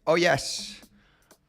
Oh, yes.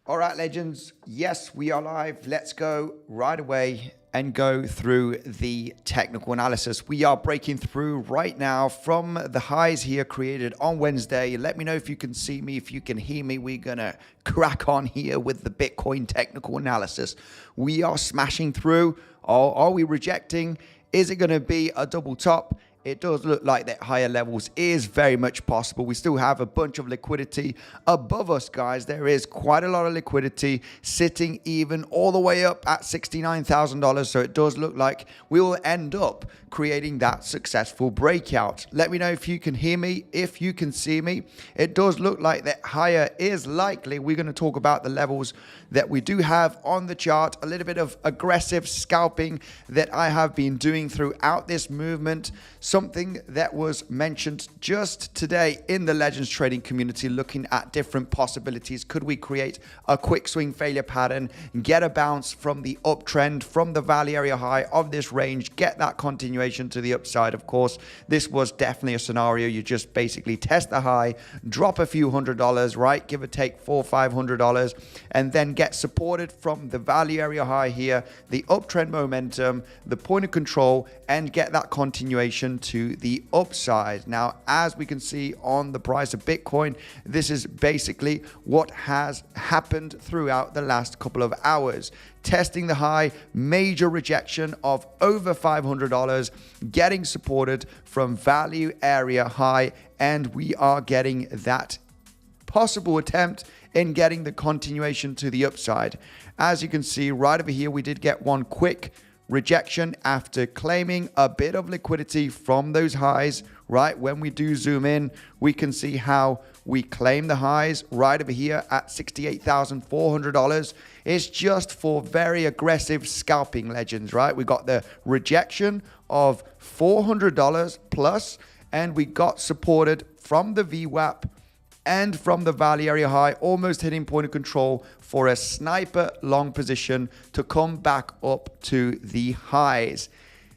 All right, legends. Yes, we are live. Let's go right away and go through the technical analysis. We are breaking through right now from the highs here created on Wednesday. Let me know if you can see me, if you can hear me. We're going to crack on here with the Bitcoin technical analysis. We are smashing through. Are we rejecting? Is it going to be a double top? It does look like that higher levels is very much possible. We still have a bunch of liquidity above us, guys. There is quite a lot of liquidity sitting even all the way up at $69,000. So it does look like we will end up creating that successful breakout. Let me know if you can hear me, if you can see me. It does look like that higher is likely. We're going to talk about the levels that we do have on the chart, a little bit of aggressive scalping that I have been doing throughout this movement. Something that was mentioned just today in the Legends trading community, looking at different possibilities. Could we create a quick swing failure pattern, get a bounce from the uptrend, from the value area high of this range, get that continuation to the upside? Of course, this was definitely a scenario. You just basically test the high, drop a few $100s, right? Give or take $400 or $500, and then get supported from the value area high here, the uptrend momentum, the point of control, and get that continuation to the upside. Now, as we can see on the price of Bitcoin, this is basically what has happened throughout the last couple of hours. Testing the high, major rejection of over $500, getting supported from value area high, and we are getting that possible attempt in getting the continuation to the upside. As you can see right over here, we did get one quick rejection after claiming a bit of liquidity from those highs, right? When we do zoom in, we can see how we claim the highs right over here at $68,400. It's just for very aggressive scalping, legends, right? We got the rejection of $400 plus, and we got supported from the VWAP and from the value area high, almost hitting point of control for a sniper long position to come back up to the highs.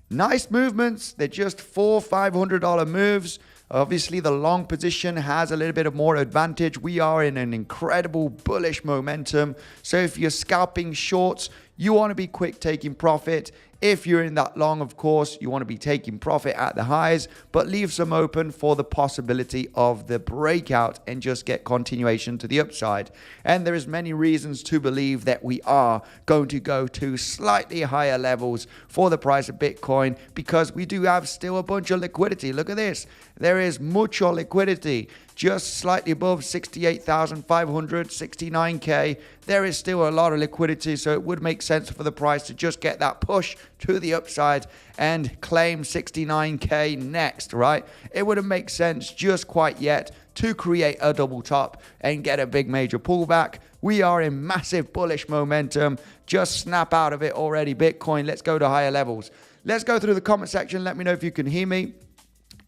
Nice movements. They're just $400-$500 moves. Obviously, the long position has a little bit of more advantage. We are in an incredible bullish momentum. So if you're scalping shorts, you want to be quick taking profit. If you're in that long, of course, you want to be taking profit at the highs, but leave some open for the possibility of the breakout and just get continuation to the upside. And there is many reasons to believe that we are going to go to slightly higher levels for the price of Bitcoin, because we do have still a bunch of liquidity. Look at this. There is much liquidity, just slightly above 68,500, 69K. There is still a lot of liquidity, so it would make sense for the price to just get that push to the upside and claim 69K next, right? It wouldn't make sense just quite yet to create a double top and get a big major pullback. We are in massive bullish momentum. Just snap out of it already, Bitcoin. Let's go to higher levels. Let's go through the comment section. Let me know if you can hear me,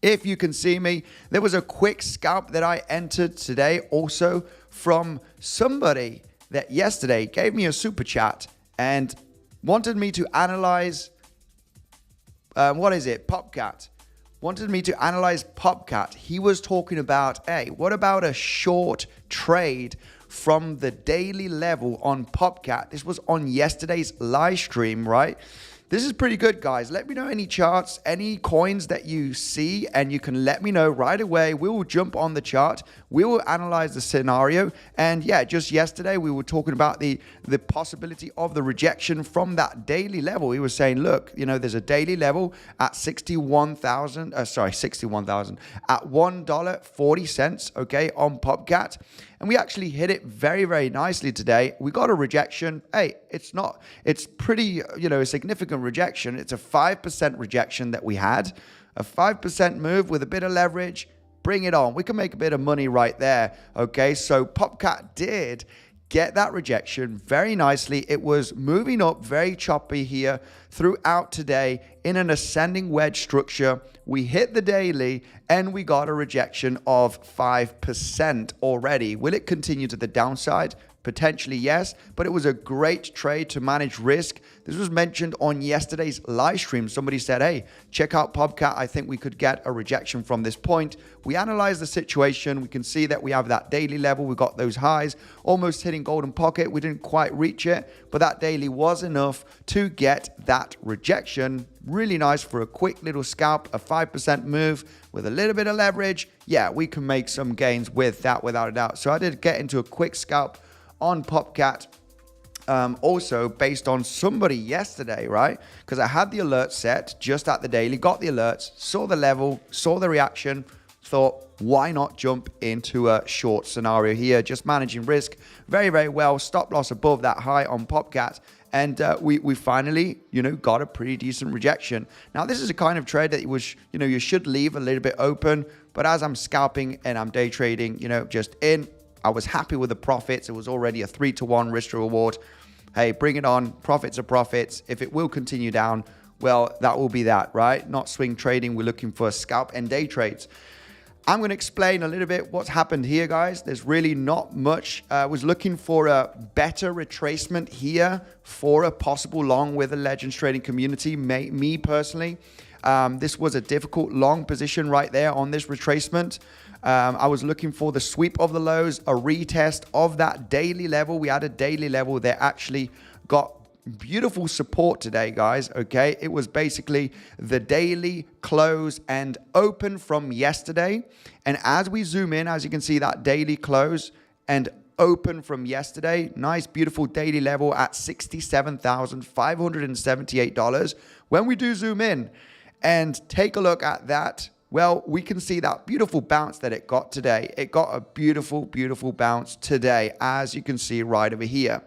if you can see me. There was a quick scalp that I entered today also from somebody that yesterday gave me a super chat and wanted me to analyze, Popcat. Wanted me to analyze Popcat. He was talking about, hey, what about a short trade from the daily level on Popcat? This was on yesterday's live stream, right? This is pretty good, guys. Let me know any charts, any coins that you see, and you can let me know right away. We will jump on the chart. We will analyze the scenario. And yeah, just yesterday, we were talking about the possibility of the rejection from that daily level. He was saying, look, you know, there's a daily level at 61,000, at $1.40, okay, on Popcat. And we actually hit it very, very nicely today. We got a rejection. Hey, it's pretty, a significant rejection. It's a 5% rejection that we had. A 5% move with a bit of leverage. Bring it on. We can make a bit of money right there. Okay, so Popcat did get that rejection very nicely. It was moving up very choppy here throughout today in an ascending wedge structure. We hit the daily and we got a rejection of 5% already. Will it continue to the downside? Potentially, yes, but it was a great trade to manage risk. This was mentioned on yesterday's live stream. Somebody said, hey, check out Popcat. I think we could get a rejection from this point. We analyzed the situation. We can see that we have that daily level. We got those highs almost hitting golden pocket. We didn't quite reach it, but that daily was enough to get that rejection. Really nice for a quick little scalp, a 5% move with a little bit of leverage. Yeah, we can make some gains with that without a doubt. So I did get into a quick scalp on Popcat, also based on somebody yesterday, right? Because I had the alert set just at the daily, got the alerts, saw the level, saw the reaction, thought, why not jump into a short scenario here? Just managing risk very, very well. Stop loss above that high on Popcat. And we finally, got a pretty decent rejection. Now, this is a kind of trade that you should leave a little bit open. But as I'm scalping and I'm day trading, just in, I was happy with the profits. It was already a 3-to-1 risk to reward. Hey, bring it on. Profits are profits. If it will continue down, well, that will be that, right? Not swing trading. We're looking for scalp and day trades. I'm going to explain a little bit what's happened here, guys. There's really not much. I was looking for a better retracement here for a possible long with the Legends trading community. Me personally, this was a difficult long position right there on this retracement. I was looking for the sweep of the lows, a retest of that daily level. We had a daily level that actually got beautiful support today, guys. Okay, it was basically the daily close and open from yesterday. And as we zoom in, as you can see, that daily close and open from yesterday, nice, beautiful daily level at $67,578. When we do zoom in and take a look at that, well, we can see that beautiful bounce that it got today. It got a beautiful, beautiful bounce today, as you can see right over here.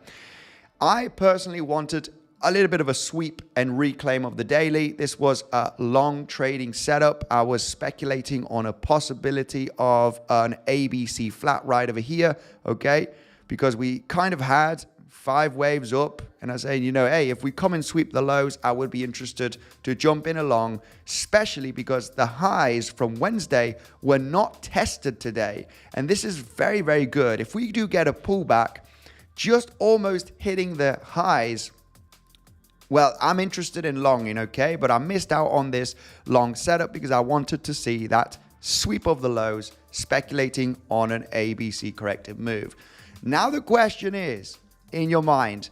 I personally wanted a little bit of a sweep and reclaim of the daily. This was a long trading setup. I was speculating on a possibility of an ABC flat right over here, okay? Because we kind of had 5 waves up, and I was saying, hey, if we come and sweep the lows, I would be interested to jump in along, especially because the highs from Wednesday were not tested today. And this is very, very good. If we do get a pullback, just almost hitting the highs, well, I'm interested in longing, okay? But I missed out on this long setup because I wanted to see that sweep of the lows, speculating on an ABC corrective move. Now the question is, in your mind,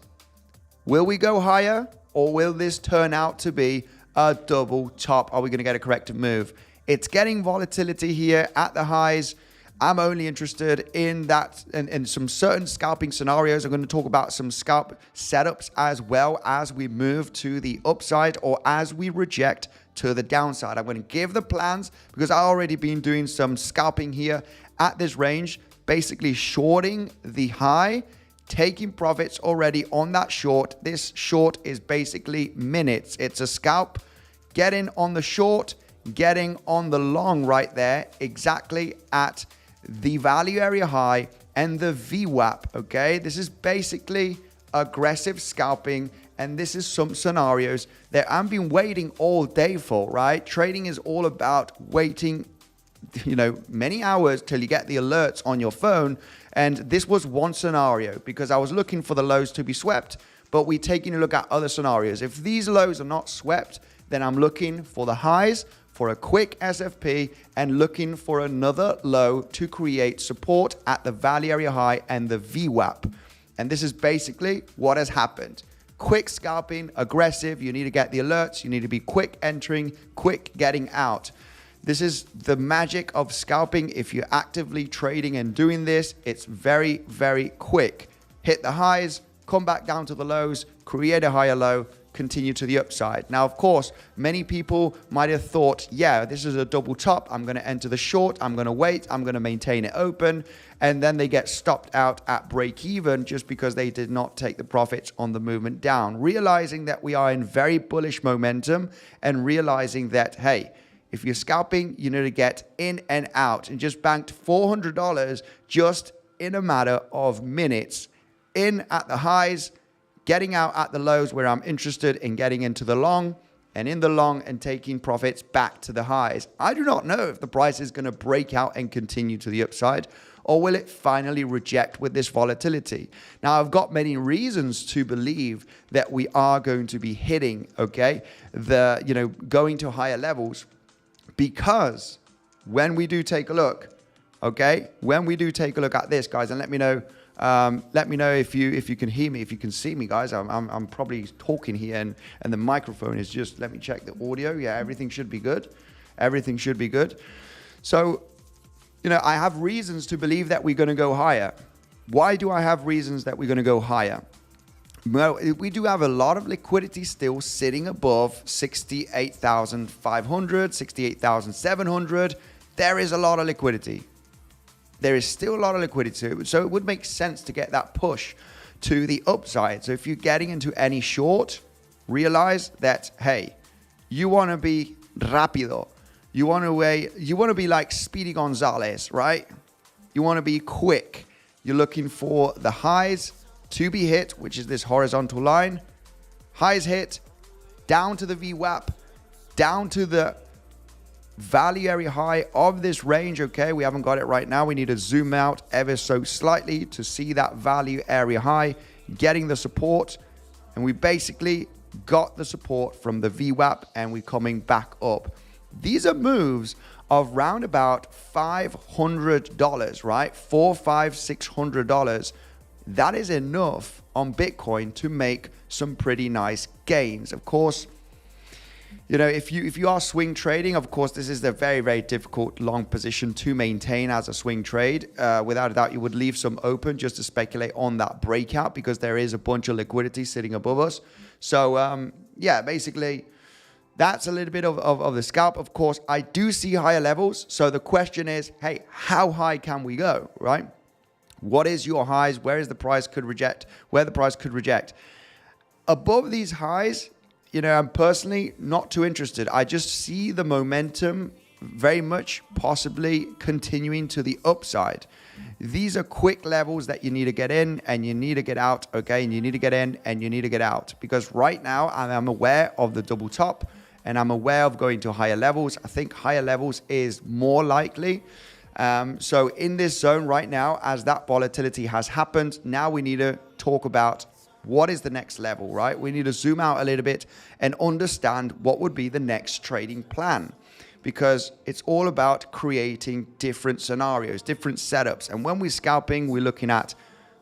will we go higher, or will this turn out to be a double top? Are we going to get a corrective move? It's getting volatility here at the highs. I'm only interested in that and some certain scalping scenarios. I'm going to talk about some scalp setups as well as we move to the upside or as we reject to the downside. I'm going to give the plans because I've already been doing some scalping here at this range, basically shorting the high, taking profits already on that short. This short is basically minutes. It's a scalp, getting on the short, getting on the long right there, exactly at the value area high and the VWAP, okay? This is basically aggressive scalping, and this is some scenarios that I've been waiting all day for, right? Trading is all about waiting, many hours till you get the alerts on your phone. And this was one scenario because I was looking for the lows to be swept, but we're taking a look at other scenarios. If these lows are not swept, then I'm looking for the highs, for a quick SFP, and looking for another low to create support at the value area high and the VWAP. And this is basically what has happened. Quick scalping, aggressive. You need to get the alerts. You need to be quick entering, quick getting out. This is the magic of scalping. If you're actively trading and doing this, it's very, very quick. Hit the highs, come back down to the lows, create a higher low, continue to the upside. Now, of course, many people might have thought, yeah, this is a double top. I'm going to enter the short. I'm going to wait. I'm going to maintain it open. And then they get stopped out at break even just because they did not take the profits on the movement down. Realizing that we are in very bullish momentum and realizing that, hey, if you're scalping, you need to get in and out, and just banked $400 just in a matter of minutes. In at the highs, getting out at the lows where I'm interested in getting into the long, and in the long and taking profits back to the highs. I do not know if the price is going to break out and continue to the upside, or will it finally reject with this volatility? Now, I've got many reasons to believe that we are going to be hitting, okay, going to higher levels, because when we do take a look, okay, when we do take a look at this, guys, and let me know if you can hear me, if you can see me, guys. I'm probably talking here, and the microphone is just, let me check the audio. Yeah, everything should be good. Everything should be good. So, I have reasons to believe that we're going to go higher. Why do I have reasons that we're going to go higher? Well, we do have a lot of liquidity still sitting above 68,500, 68,700. There is a lot of liquidity. There is still a lot of liquidity. So it would make sense to get that push to the upside. So if you're getting into any short, realize that, hey, you want to be rápido. You want to be like 𝗞𝗍𝗄𝗿 Gonzalez, right? You want to be quick. You're looking for the highs to be hit, which is this horizontal line. Highs hit, down to the VWAP, down to the value area high of this range. Okay, we haven't got it right now. We need to zoom out ever so slightly to see that value area high, getting the support. And we basically got the support from the VWAP, and we're coming back up. These are moves of round about $500, right? $400, $500, $600. That is enough on Bitcoin to make some pretty nice gains. Of course, if you are swing trading, of course, this is a very, very difficult long position to maintain as a swing trade. Without a doubt, you would leave some open just to speculate on that breakout, because there is a bunch of liquidity sitting above us. So, yeah, basically, that's a little bit of the scalp. Of course, I do see higher levels. So the question is, hey, how high can we go, right? What is your highs? Where the price could reject? Above these highs, I'm personally not too interested. I just see the momentum very much possibly continuing to the upside. These are quick levels that you need to get in and you need to get out, okay? And you need to get in and you need to get out, because right now I'm aware of the double top and I'm aware of going to higher levels. I think higher levels is more likely. So in this zone right now, as that volatility has happened, now we need to talk about what is the next level, right? We need to zoom out a little bit and understand what would be the next trading plan, because it's all about creating different scenarios, different setups. And when we're scalping, we're looking at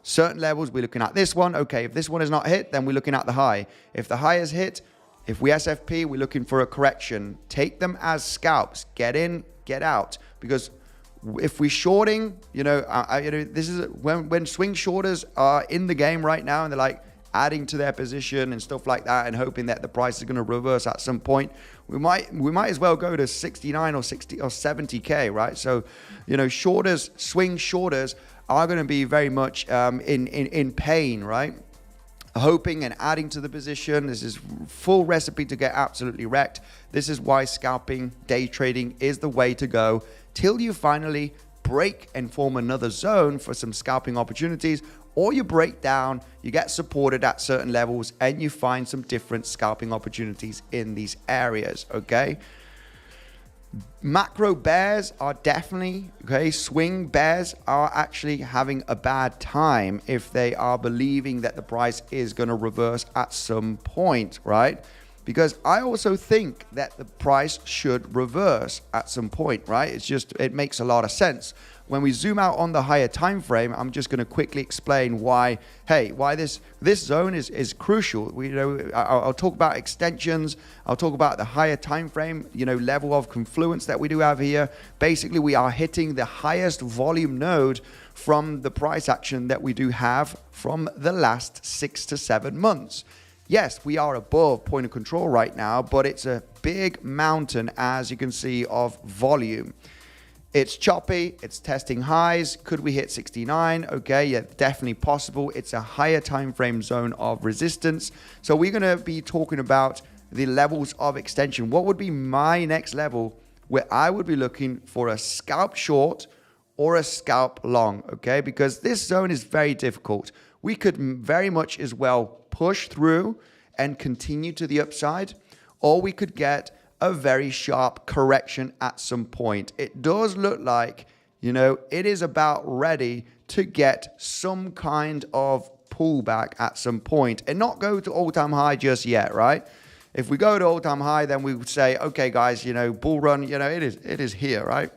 certain levels. We're looking at this one. Okay, if this one is not hit, then we're looking at the high. If the high is hit, if we SFP, we're looking for a correction. Take them as scalps. Get in, get out. Because if we're shorting, this is when swing shorters are in the game right now, and they're like adding to their position and stuff like that, and hoping that the price is going to reverse at some point. We might as well go to 69 or 60 or 70K, right? So, shorters, swing shorters are going to be very much in pain, right? Hoping and adding to the position. This is full recipe to get absolutely wrecked. This is why scalping, day trading is the way to go till you finally break and form another zone for some scalping opportunities, or you break down, you get supported at certain levels, and you find some different scalping opportunities in these areas, okay? Macro bears are definitely, okay, swing bears are actually having a bad time if they are believing that the price is going to reverse at some point, right? Because I also think that the price should reverse at some point, right? It makes a lot of sense. When we zoom out on the higher time frame, I'm just going to quickly explain why this zone is crucial. I'll talk about extensions. I'll talk about the higher time frame, level of confluence that we do have here. Basically, we are hitting the highest volume node from the price action that we do have from the last 6 to 7 months. Yes, we are above point of control right now, but it's a big mountain, as you can see, of volume. It's choppy, it's testing highs. Could we hit 69? Okay, yeah, definitely possible. It's a higher time frame zone of resistance. So we're going to be talking about the levels of extension. What would be my next level where I would be looking for a scalp short or a scalp long, okay? Because this zone is very difficult. We could very much as well push through and continue to the upside, or we could get a very sharp correction at some point. It does look like, it is about ready to get some kind of pullback at some point and not go to all-time high just yet, right? If we go to all-time high, then we would say, okay, guys, bull run, it is here, right?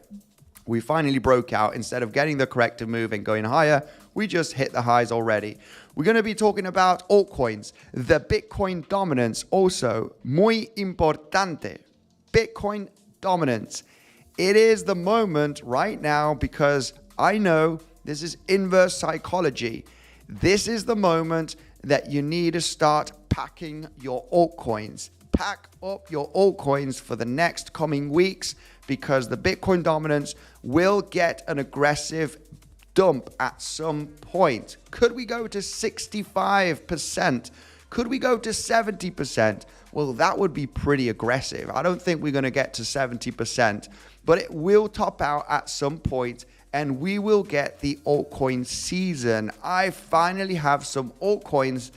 We finally broke out. Instead of getting the corrective move and going higher, we just hit the highs already. We're going to be talking about altcoins, the Bitcoin dominance, also muy importante, Bitcoin dominance. It is the moment right now because I know this is inverse psychology. This is the moment that you need to start packing your altcoins. Pack up your altcoins for the next coming weeks because the Bitcoin dominance will get an aggressive dump at some point. Could we go to 65%? Could we go to 70%? Well, that would be pretty aggressive. I don't think we're going to get to 70%, but it will top out at some point and we will get the altcoin season. I finally have some altcoins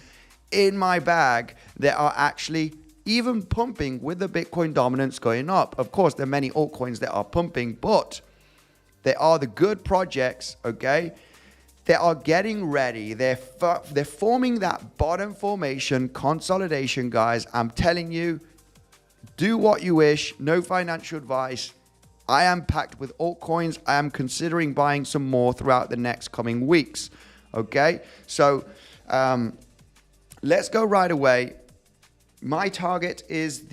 in my bag that are actually even pumping with the Bitcoin dominance going up. Of course, there are many altcoins that are pumping, but they are the good projects, okay? They are getting ready. They're forming that bottom formation consolidation, guys. I'm telling you, do what you wish. No financial advice. I am packed with altcoins. I am considering buying some more throughout the next coming weeks, okay? So let's go right away. My target is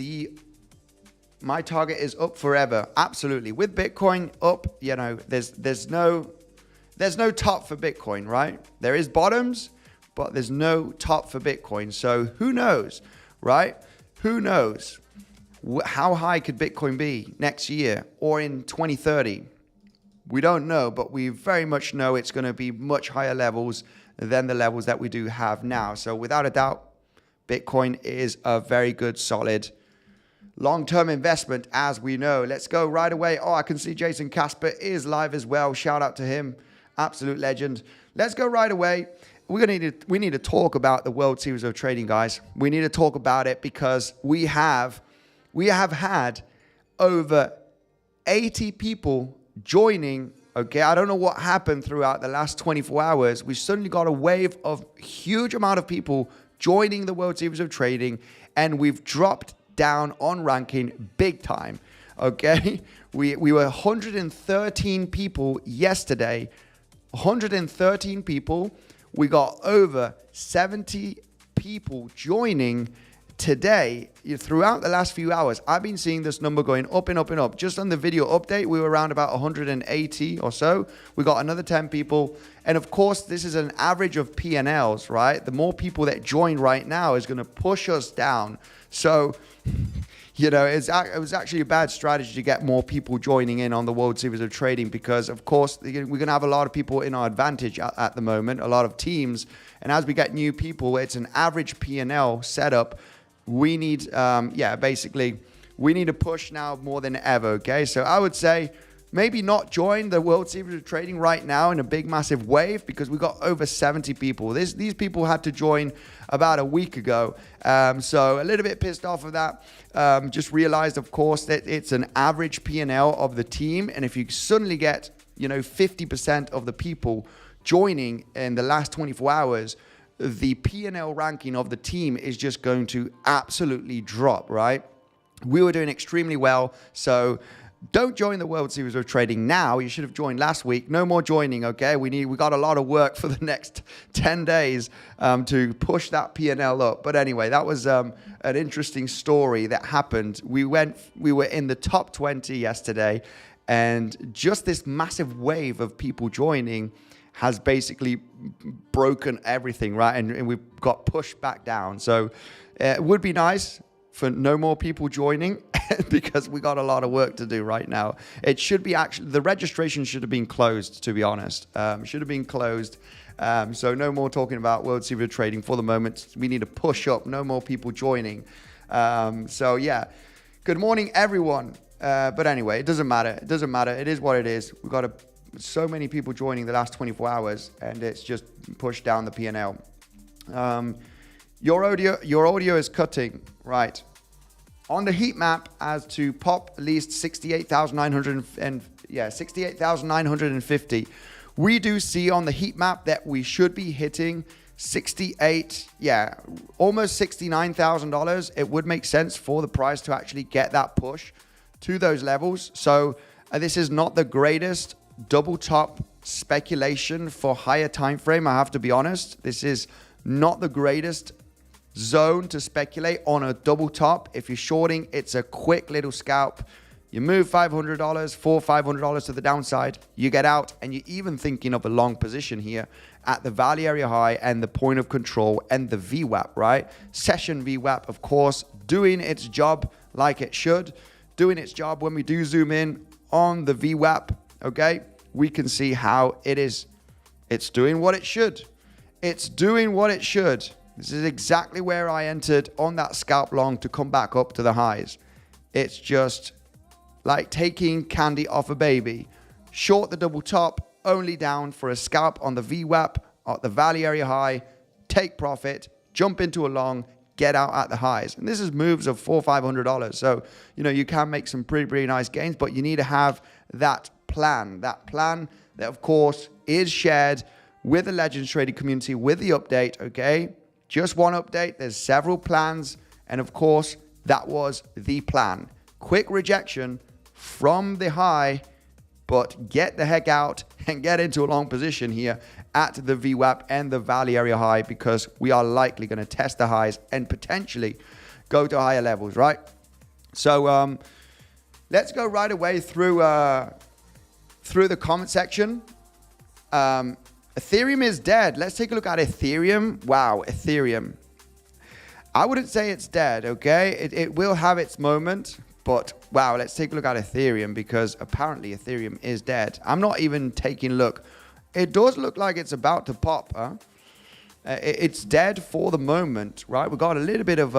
up forever. Absolutely. With Bitcoin up, there's no top for Bitcoin, right? There is bottoms, but there's no top for Bitcoin. So who knows, right? Who knows? How high could Bitcoin be next year or in 2030? We don't know, but we very much know it's going to be much higher levels than the levels that we do have now. So without a doubt, Bitcoin is a very good, solid, long-term investment, as we know. Let's go right away. Oh, I can see Jason Casper is live as well. Shout out to him. Absolute legend. Let's go right away. We need to talk about the World Series of Trading, guys. We need to talk about it because we have had over 80 people joining. Okay, I don't know what happened throughout the last 24 hours. We suddenly got a wave of huge amount of people joining the World Series of Trading, and we've dropped down on ranking big time. Okay, we were 113 people yesterday. 113 people. We got over 70 people joining today. Throughout the last few hours, I've been seeing this number going up and up and up. Just on the video update, we were around about 180 or so. We got another 10 people. And of course, this is an average of P&Ls, right? The more people that join right now is going to push us down. So, it was actually a bad strategy to get more people joining in on the World Series of Trading because, of course, we're going to have a lot of people in our advantage at the moment, a lot of teams. And as we get new people, it's an average P&L setup. We need, we need to push now more than ever, okay? So I would say maybe not join the World Series of Trading right now in a big, massive wave because we got over 70 people. These people had to join about a week ago. So a little bit pissed off of that. Just realized, of course, that it's an average P&L of the team. And if you suddenly get, 50% of the people joining in the last 24 hours, the P&L ranking of the team is just going to absolutely drop, right? We were doing extremely well. So don't join the World Series of Trading now. You should have joined last week. No more joining, okay? We got a lot of work for the next 10 days to push that P&L up. But anyway, that was an interesting story that happened. We were in the top 20 yesterday, and just this massive wave of people joining has basically broken everything, right? And we've got pushed back down. So it would be nice for no more people joining because we got a lot of work to do right now. It should be the registration should have been closed, to be honest. Should have been closed. So no more talking about World Series of Trading for the moment. We need to push up. No more people joining. So yeah, good morning, everyone. But anyway, it doesn't matter. It doesn't matter. It is what it is. We've got so many people joining the last 24 hours, and it's just pushed down the P&L. Your audio is cutting, right? on the heat map as to pop at least 68,950. We do see on the heat map that we should be hitting almost $69,000. It would make sense for the price to actually get that push to those levels. So this is not the greatest double top speculation for higher time frame. I have to be honest. This is not the greatest zone to speculate on a double top. If you're shorting, it's a quick little scalp. You move $500, $500 to the downside, you get out, and you're even thinking of a long position here at the value area high and the point of control and the VWAP, right? Session VWAP, of course, doing its job like it should, doing its job. When we do zoom in on the VWAP, okay, we can see how it is. It's doing what it should. It's doing what it should. This is exactly where I entered on that scalp long to come back up to the highs. It's just like taking candy off a baby. Short the double top, only down for a scalp on the VWAP at the value area high, take profit, jump into a long, get out at the highs. And this is moves of $400-500. So, you can make some pretty nice gains, but you need to have that plan that, of course, is shared with the Legends trading community with the update, okay? Just one update. There's several plans. And of course, that was the plan. Quick rejection from the high, but get the heck out and get into a long position here at the VWAP and the value area high, because we are likely going to test the highs and potentially go to higher levels, right? So let's go right away through the comment section. Ethereum is dead. Let's take a look at Ethereum. Wow, Ethereum. I wouldn't say it's dead, okay? It will have its moment, but wow, let's take a look at Ethereum, because apparently Ethereum is dead. I'm not even taking a look. It does look like it's about to pop, huh? It's dead for the moment, right? We got a little bit of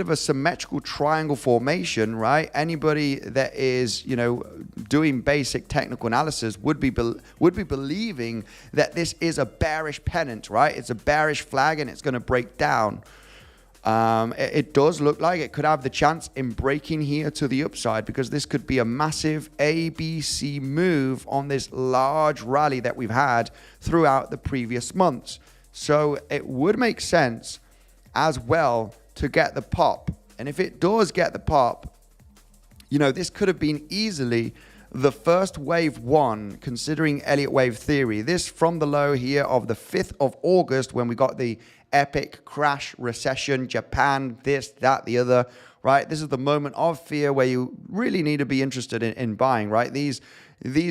a symmetrical triangle formation, right? Anybody that is, doing basic technical analysis would be believing that this is a bearish pennant, right? It's a bearish flag and it's going to break down. It does look like it could have the chance in breaking here to the upside, because this could be a massive ABC move on this large rally that we've had throughout the previous months. So it would make sense as well to get the pop. And if it does get the pop, this could have been easily the first wave one, considering Elliott wave theory. This from the low here of the 5th of August, when we got the epic crash, recession, Japan, this, that, the other, right? This is the moment of fear where you really need to be interested in buying, right? These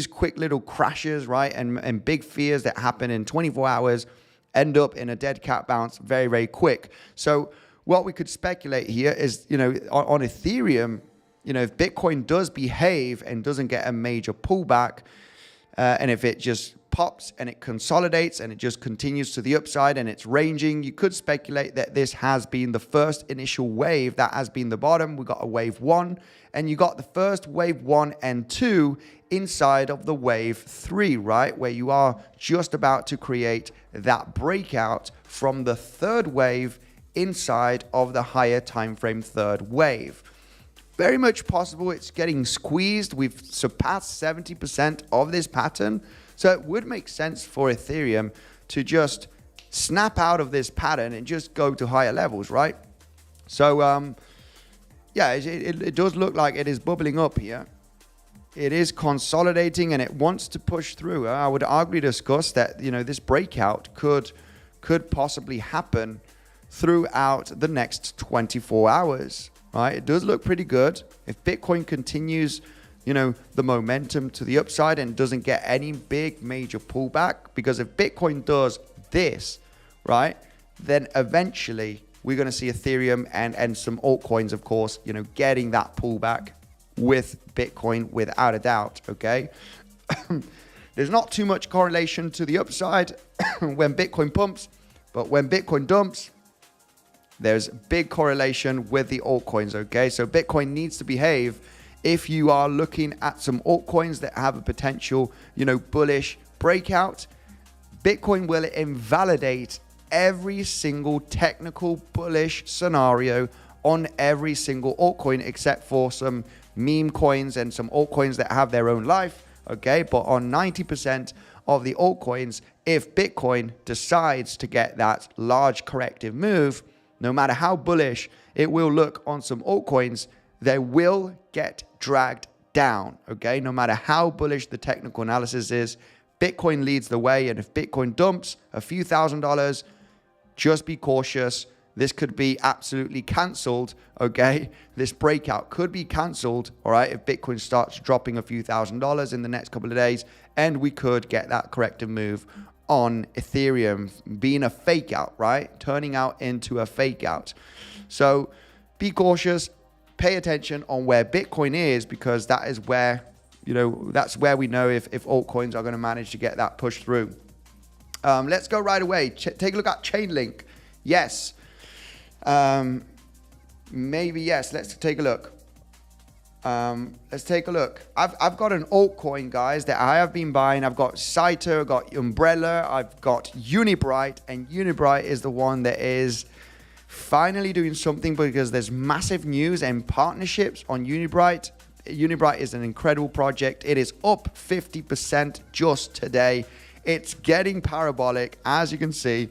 quick little crashes, right? And big fears that happen in 24 hours end up in a dead cat bounce very, very quick. So what we could speculate here is, on Ethereum, if Bitcoin does behave and doesn't get a major pullback, and if it just pops and it consolidates and it just continues to the upside and it's ranging, you could speculate that this has been the first initial wave. That has been the bottom. We got a wave one, and you got the first wave 1 and 2 inside of the wave 3, right? Where you are just about to create that breakout from the third wave inside of the higher time frame third wave. Very much possible it's getting squeezed. We've surpassed 70% of this pattern. So it would make sense for Ethereum to just snap out of this pattern and just go to higher levels, right? So, it does look like it is bubbling up here. It is consolidating and it wants to push through. I would argue, discuss that, this breakout could possibly happen throughout the next 24 hours, right? It does look pretty good. If Bitcoin continues, the momentum to the upside and doesn't get any big major pullback, because if Bitcoin does this, right, then eventually we're going to see Ethereum and some altcoins, of course, getting that pullback with Bitcoin without a doubt, okay? There's not too much correlation to the upside when Bitcoin pumps, but when Bitcoin dumps, there's big correlation with the altcoins, okay? So Bitcoin needs to behave. If you are looking at some altcoins that have a potential, bullish breakout, Bitcoin will invalidate every single technical bullish scenario on every single altcoin, except for some meme coins and some altcoins that have their own life. Okay, but on 90% of the altcoins, if Bitcoin decides to get that large corrective move, no matter how bullish it will look on some altcoins, they will get dragged down. Okay, no matter how bullish the technical analysis is, Bitcoin leads the way. And if Bitcoin dumps a few $1,000s, just be cautious. This could be absolutely cancelled, okay? This breakout could be cancelled, all right, if Bitcoin starts dropping a few $1,000s in the next couple of days, and we could get that corrective move on Ethereum being a fake out, right? Turning out into a fake out. So be cautious, pay attention on where Bitcoin is, because that is where, you know, that's where we know if altcoins are going to manage to get that push through. Let's go right away. Take a look at Chainlink. Yes. Maybe yes. Let's take a look. Let's take a look. I've got an altcoin, guys, that I have been buying. I've got 𝗖𝗿𝗆𝗿, I've got Umbrella, I've got 𝗬𝗎𝗏, and 𝗬𝗎𝗏 is the one that is finally doing something, because there's massive news and partnerships on 𝗬𝗎𝗏. 𝗬𝗎𝗏 is an incredible project. It is up 50% just today. It's getting parabolic, as you can see.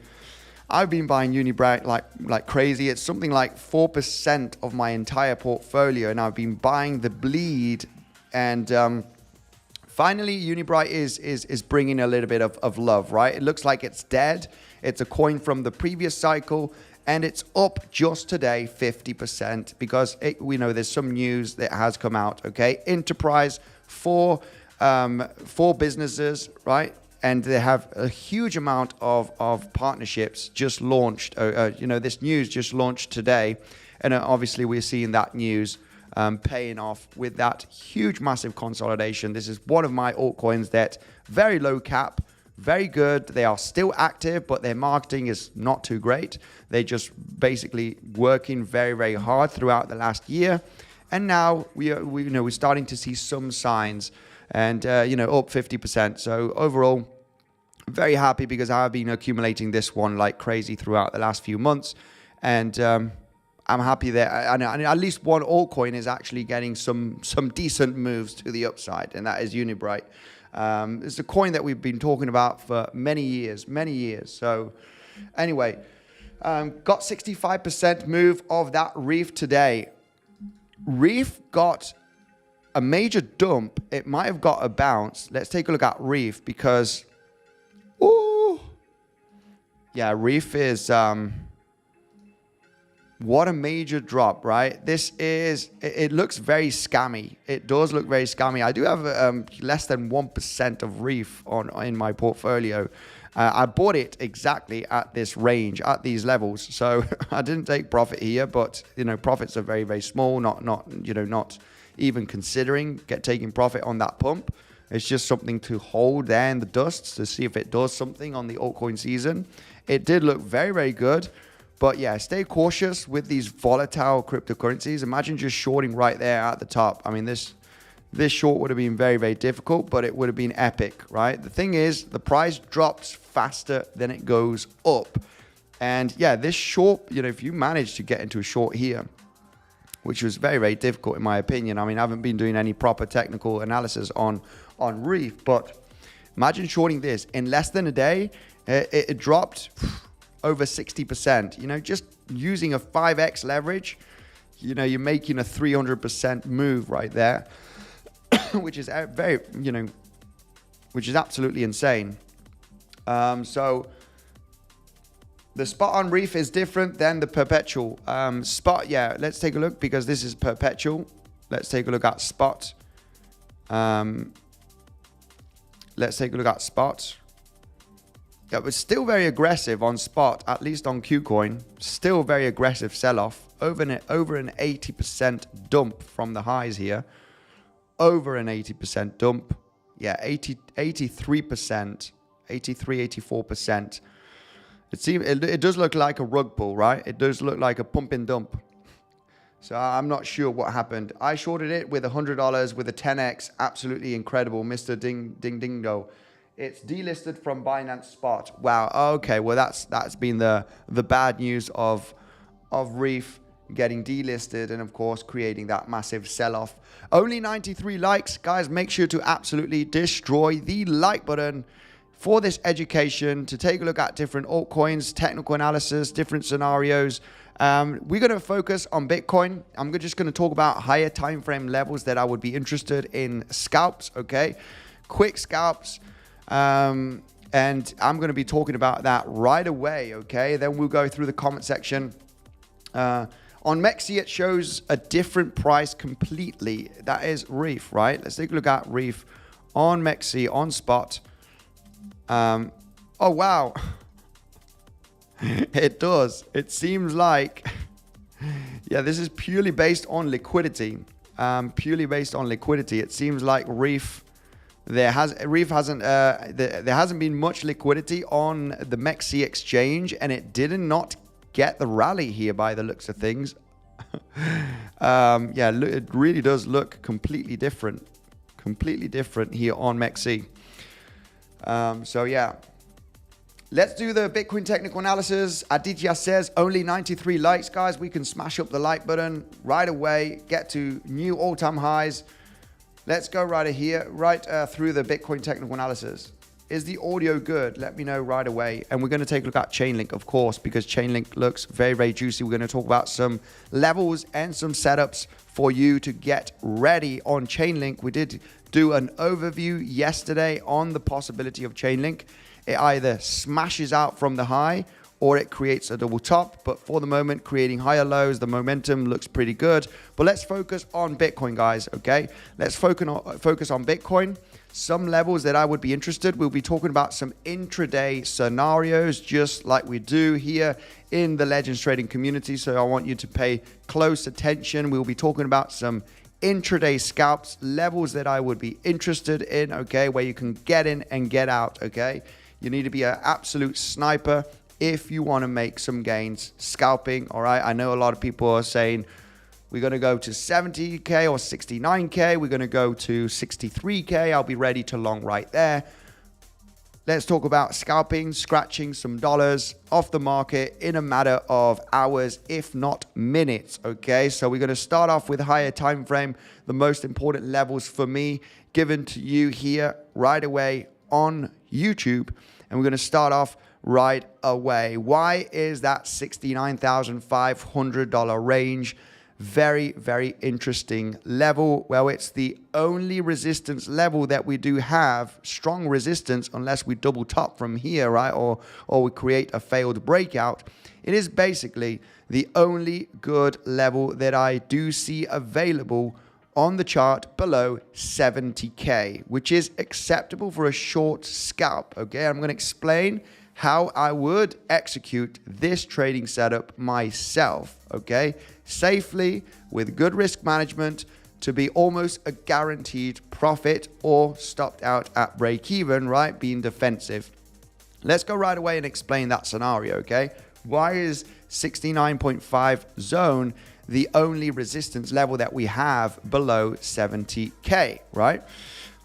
I've been buying 𝗬𝗎𝗏 like crazy. It's something like 4% of my entire portfolio, and I've been buying the bleed. And finally, 𝗬𝗎𝗏 is bringing a little bit of love, right? It looks like it's dead. It's a coin from the previous cycle, and it's up just today 50% because we know there's some news that has come out. Okay, enterprise for businesses, right? And they have a huge amount of partnerships just launched. You know, this news just launched today. And obviously we're seeing that news paying off with that huge, massive consolidation. This is one of my altcoins that very low cap, very good. They are still active, but their marketing is not too great. They're just basically working very, very hard throughout the last year. And now we're starting to see some signs, and you know, up 50%. So overall, very happy, because I've been accumulating this one like crazy throughout the last few months, and I'm happy that at least one altcoin is actually getting some decent moves to the upside, and that is 𝗬𝗎𝗏. It's a coin that we've been talking about for many years. So anyway, got 65% move of that reef today. Reef got a major dump. It might have got a bounce. Let's take a look at Reef, because yeah, Reef is what a major drop, right? This is, it looks very scammy. It does look very scammy. I do have less than 1% of Reef in my portfolio. I bought it exactly at this range, at these levels. So I didn't take profit here, but you know, profits are very, very small. Not even considering taking profit on that pump. It's just something to hold there in the dust to see if it does something on the altcoin season. It did look very, very good. But yeah, stay cautious with these volatile cryptocurrencies. Imagine just shorting right there at the top. I mean, this short would have been very, very difficult, but it would have been epic, right? The thing is, the price drops faster than it goes up. And yeah, this short, you know, if you manage to get into a short here, which was very, very difficult in my opinion. I mean, I haven't been doing any proper technical analysis on Reef, but imagine shorting this in less than a day. It dropped over 60%. You know, just using a 5x leverage, you know, you're making a 300% move right there, which is very, you know, which is absolutely insane. So the spot on Reef is different than the perpetual. Spot, yeah, let's take a look, because this is perpetual. Let's take a look at spot. Let's take a look at spot. It was still very aggressive on spot, at least on KuCoin. Still very aggressive sell-off. Over an 80% dump from the highs here. Over an 80% dump. Yeah, 83%. 83, 84%. It does look like a rug pull, right? It does look like a pump and dump. So I'm not sure what happened. I shorted it with $100 with a 10x. Absolutely incredible. Mr. Ding Dingo It's delisted from Binance Spot. Wow. Okay. Well, that's been the bad news of 𝗬 getting delisted and of course creating that massive sell-off. Only 93 likes, guys. Make sure to absolutely destroy the like button for this education, to take a look at different altcoins, technical analysis, different scenarios. We're going to focus on Bitcoin. I'm just going to talk about higher time frame levels that I would be interested in scalps. Okay, quick scalps. And I'm going to be talking about that right away. Okay, then we'll go through the comment section. On 𝗬𝗫𝗃, it shows a different price completely. That is 𝗬, right? Let's take a look at 𝗬 on 𝗬𝗃 on spot. Oh, wow. It does. It seems like, yeah, this is purely based on liquidity. Purely based on liquidity. It seems like 𝗬, there hasn't been much liquidity on the 𝗬𝗃 exchange, and it did not get the rally here by the looks of things. Yeah, it really does look completely different here on 𝗬𝗃. So yeah, let's do the Bitcoin technical analysis. Aditya says only 93 likes, guys. We can smash up the like button right away, get to new all-time highs. Let's go right here, through the Bitcoin technical analysis. Is the audio good? Let me know right away. And we're going to take a look at Chainlink, of course, because Chainlink looks very, very juicy. We're going to talk about some levels and some setups for you to get ready on Chainlink. We did do an overview yesterday on the possibility of Chainlink. It either smashes out from the high or it creates a double top. But for the moment, creating higher lows, the momentum looks pretty good. But let's focus on Bitcoin, guys, okay? Let's focus on Bitcoin. Some levels that I would be interested. We'll be talking about some intraday scenarios, just like we do here in the Legends trading community. So I want you to pay close attention. We'll be talking about some intraday scalps, levels that I would be interested in, okay, where you can get in and get out, okay? You need to be an absolute sniper if you want to make some gains scalping, all right? I know a lot of people are saying, we're going to go to 70K or 69K. We're going to go to 63K. I'll be ready to long right there. Let's talk about scalping, scratching some dollars off the market in a matter of hours, if not minutes, okay? So we're going to start off with higher time frame, the most important levels for me given to you here right away on YouTube. And we're going to start off right away. Why is that $69,500 range very, very interesting level? Well, it's the only resistance level that we do have, strong resistance, unless we double top from here, right? Or we create a failed breakout. It is basically the only good level that I do see available on the chart below 70K, which is acceptable for a short scalp, okay? I'm going to explain how I would execute this trading setup myself, okay? Safely, with good risk management, to be almost a guaranteed profit or stopped out at break even, right? Being defensive. Let's go right away and explain that scenario, okay? Why is 69.5 zone the only resistance level that we have below 70K, right?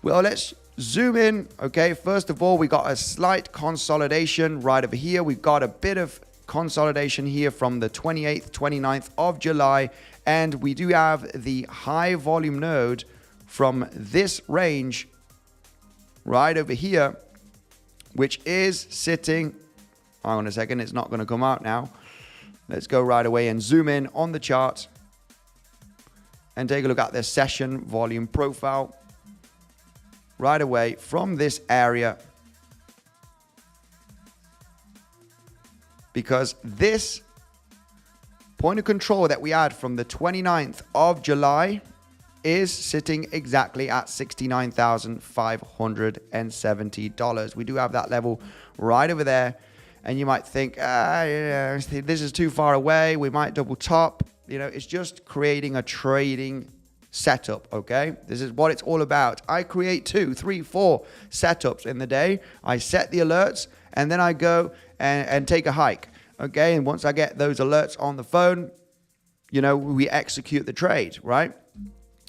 Well, let's zoom in, okay? First of all, we got a slight consolidation right over here. We've got a bit of consolidation here from the 28th, 29th of July. And we do have the high volume node from this range right over here, which is sitting, hang on a second, it's not going to come out now. Let's go right away and zoom in on the chart and take a look at the session volume profile right away from this area. Because this point of control that we had from the 29th of July is sitting exactly at $69,570. We do have that level right over there. And you might think, this is too far away. We might double top. You know, it's just creating a trading setup, okay? This is what it's all about. I create 2, 3, 4 setups in the day. I set the alerts, and then I go and take a hike, okay? And once I get those alerts on the phone, you know, we execute the trade, right?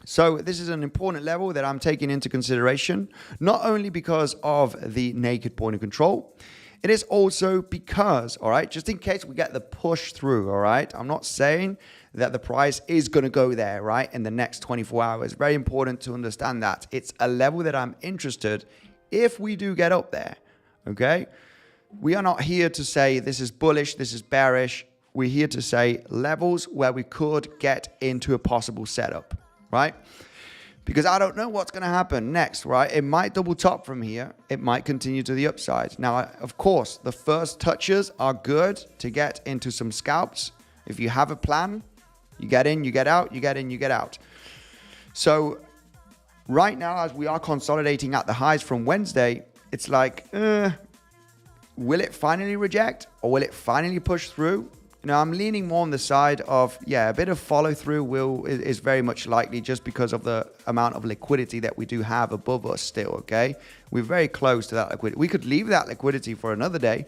So this is an important level that I'm taking into consideration, not only because of the naked point of control, it is also because, all right, just in case we get the push through, all right, I'm not saying that the price is going to go there, right, in the next 24 hours. Very important to understand that. It's a level that I'm interested if we do get up there, okay? We are not here to say this is bullish, this is bearish. We're here to say levels where we could get into a possible setup, right? Because I don't know what's going to happen next, right? It might double top from here. It might continue to the upside. Now, of course, the first touches are good to get into some scalps. If you have a plan, you get in, you get out, you get in, you get out. So right now, as we are consolidating at the highs from Wednesday, it's like, will it finally reject or will it finally push through? You know, I'm leaning more on the side of, yeah, a bit of follow through is very much likely just because of the amount of liquidity that we do have above us still, okay? We're very close to that liquidity. We could leave that liquidity for another day,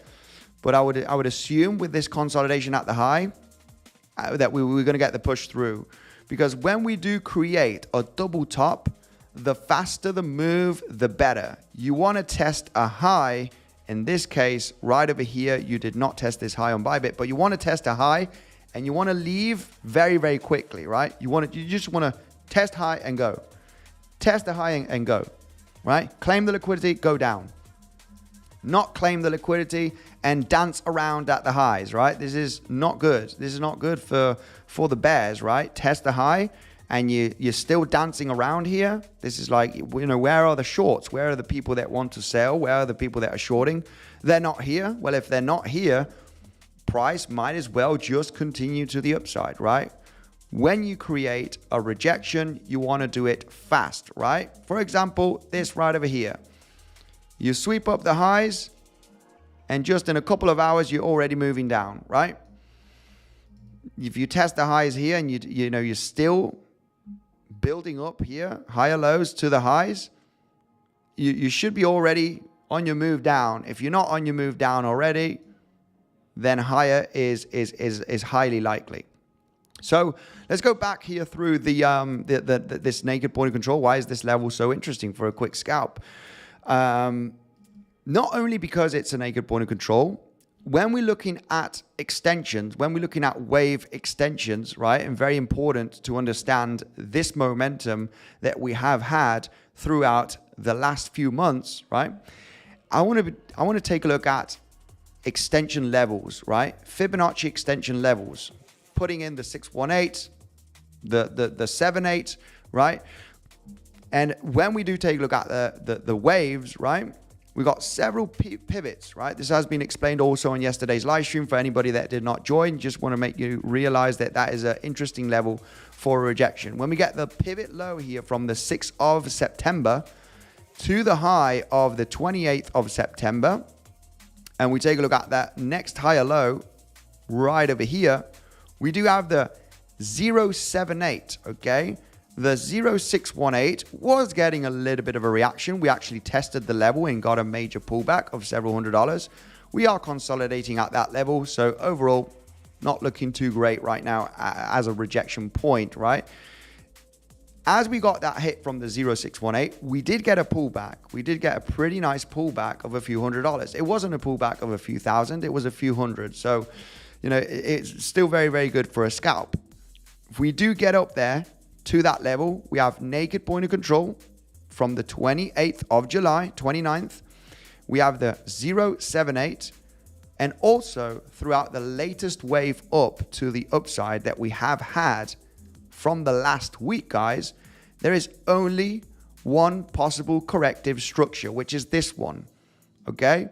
but I would assume with this consolidation at the high that we were going to get the push through. Because when we do create a double top, the faster the move, the better. You want to test a high. In this case, right over here, you did not test this high on Bybit, but you want to test a high and you want to leave very, very quickly, right? You just want to test high and go. Test the high and go, right? Claim the liquidity, go down. Not claim the liquidity and dance around at the highs, right? This is not good. This is not good for the bears, right? Test the high and you're still dancing around here. This is like, you know, where are the shorts? Where are the people that want to sell? Where are the people that are shorting? They're not here. Well, if they're not here, price might as well just continue to the upside, right? When you create a rejection, you want to do it fast, right? For example, this right over here. You sweep up the highs and just in a couple of hours, you're already moving down, right? If you test the highs here and you're still building up here, higher lows to the highs, you should be already on your move down. If you're not on your move down already, then higher is highly likely. So let's go back here through this naked point of control. Why is this level so interesting for a quick scalp? Not only because it's a naked point of control, when we're looking at extensions, when we're looking at wave extensions, right, and very important to understand this momentum that we have had throughout the last few months, right? I want to take a look at extension levels, right? Fibonacci extension levels, putting in the 618, the 78, right? And when we do take a look at the waves, right? We got several pivots, right? This has been explained also on yesterday's live stream. For anybody that did not join, just want to make you realize that that is an interesting level for rejection. When we get the pivot low here from the 6th of September to the high of the 28th of September, and we take a look at that next higher low right over here, we do have the 078, okay? The 0618 was getting a little bit of a reaction. We actually tested the level and got a major pullback of several $100s. We are consolidating at that level. So overall, not looking too great right now as a rejection point, right? As we got that hit from the 0618, we did get a pullback. We did get a pretty nice pullback of a few $100s. It wasn't a pullback of a few thousand. It was a few hundred. So, you know, it's still very, very good for a scalp. If we do get up there to that level, we have naked point of control from the 28th of July, 29th. We have the 078, and also throughout the latest wave up to the upside that we have had from the last week, guys, there is only one possible corrective structure, which is this one, okay?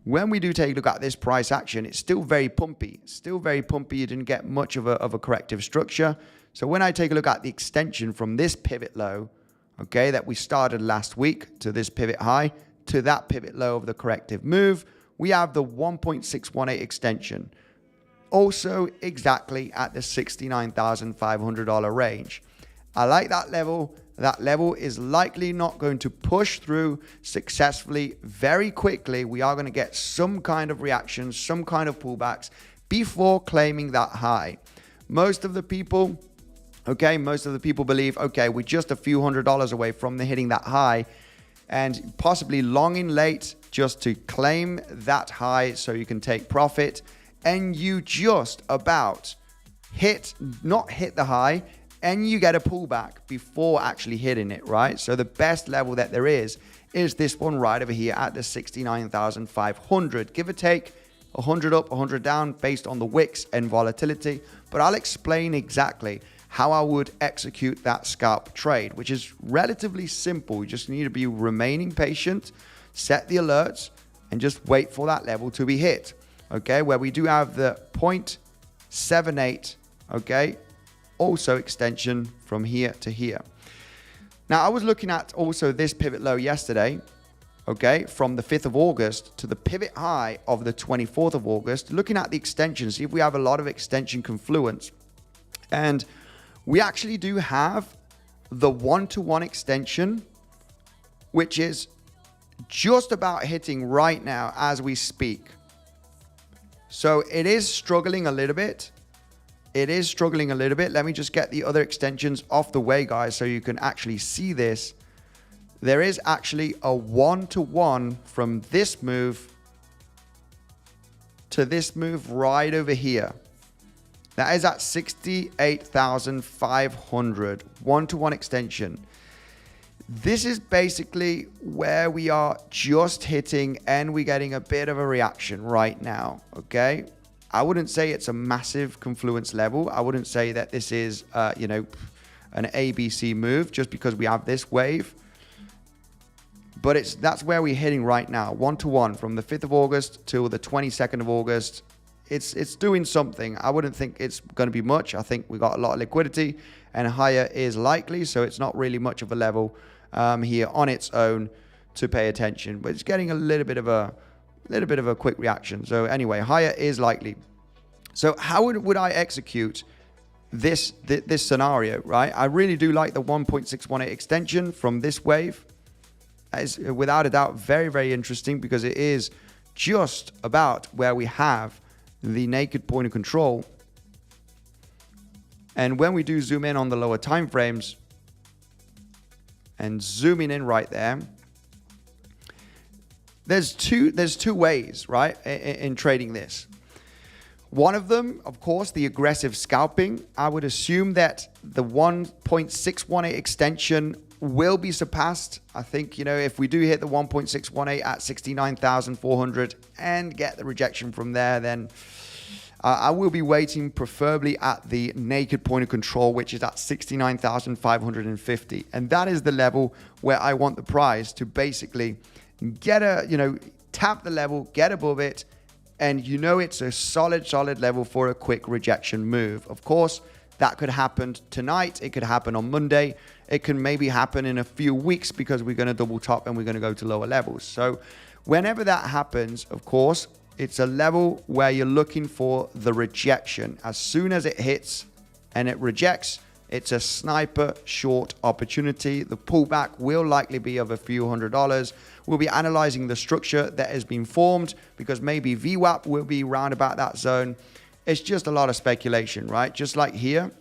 When we do take a look at this price action, it's still very pumpy. Still very pumpy. You didn't get much of a corrective structure. So when I take a look at the extension from this pivot low, okay, that we started last week to this pivot high, to that pivot low of the corrective move, we have the 1.618 extension. Also exactly at the $69,500 range. I like that level. That level is likely not going to push through successfully very quickly. We are going to get some kind of reaction, some kind of pullbacks before claiming that high. Most of the people Okay, most of the people believe, okay, we're just a few $100s away from the hitting that high and possibly long in late just to claim that high so you can take profit. And you just about not hit the high, and you get a pullback before actually hitting it, right? So the best level that there is this one right over here at the 69,500, give or take 100 up, 100 down based on the wicks and volatility. But I'll explain exactly how I would execute that scalp trade, which is relatively simple. You just need to be remaining patient, set the alerts, and just wait for that level to be hit. Okay, where we do have the 0.78, okay, also extension from here to here. Now, I was looking at also this pivot low yesterday, okay, from the 5th of August to the pivot high of the 24th of August, looking at the extension, see if we have a lot of extension confluence. And we actually do have the one-to-one extension, which is just about hitting right now as we speak. So it is struggling a little bit. It is struggling a little bit. Let me just get the other extensions off the way, guys, so you can actually see this. There is actually a one-to-one from this move to this move right over here. That is at 68,500, one-to-one extension. This is basically where we are just hitting, and we're getting a bit of a reaction right now, okay? I wouldn't say it's a massive confluence level. I wouldn't say that this is, you know, an ABC move just because we have this wave. But that's where we're hitting right now, one-to-one from the 5th of August till the 22nd of August. It's doing something. I wouldn't think it's going to be much. I think we got a lot of liquidity, and higher is likely, so it's not really much of a level here on its own to pay attention. But it's getting a little bit of a quick reaction. So anyway, higher is likely. So how would I execute this scenario, right? I really do like the 1.618 extension from this wave. That is without a doubt very, very interesting because it is just about where we have the naked point of control. And when we do zoom in on the lower time frames and zooming in right there, there's two ways, right, in trading this. One of them, of course, the aggressive scalping. I would assume that the 1.618 extension will be surpassed. I think, you know, if we do hit the 1.618 at 69,400 and get the rejection from there, then I will be waiting preferably at the naked point of control, which is at 69,550. And that is the level where I want the price to basically get tap the level, get above it, and you know it's a solid level for a quick rejection move. Of course, that could happen tonight. It could happen on Monday. It can maybe happen in a few weeks because we're going to double top and we're going to go to lower levels. So whenever that happens, of course, it's a level where you're looking for the rejection. As soon as it hits and it rejects, it's a sniper short opportunity. The pullback will likely be of a few $100s. We'll be analyzing the structure that has been formed because maybe VWAP will be round about that zone. It's just a lot of speculation, right? Just like here,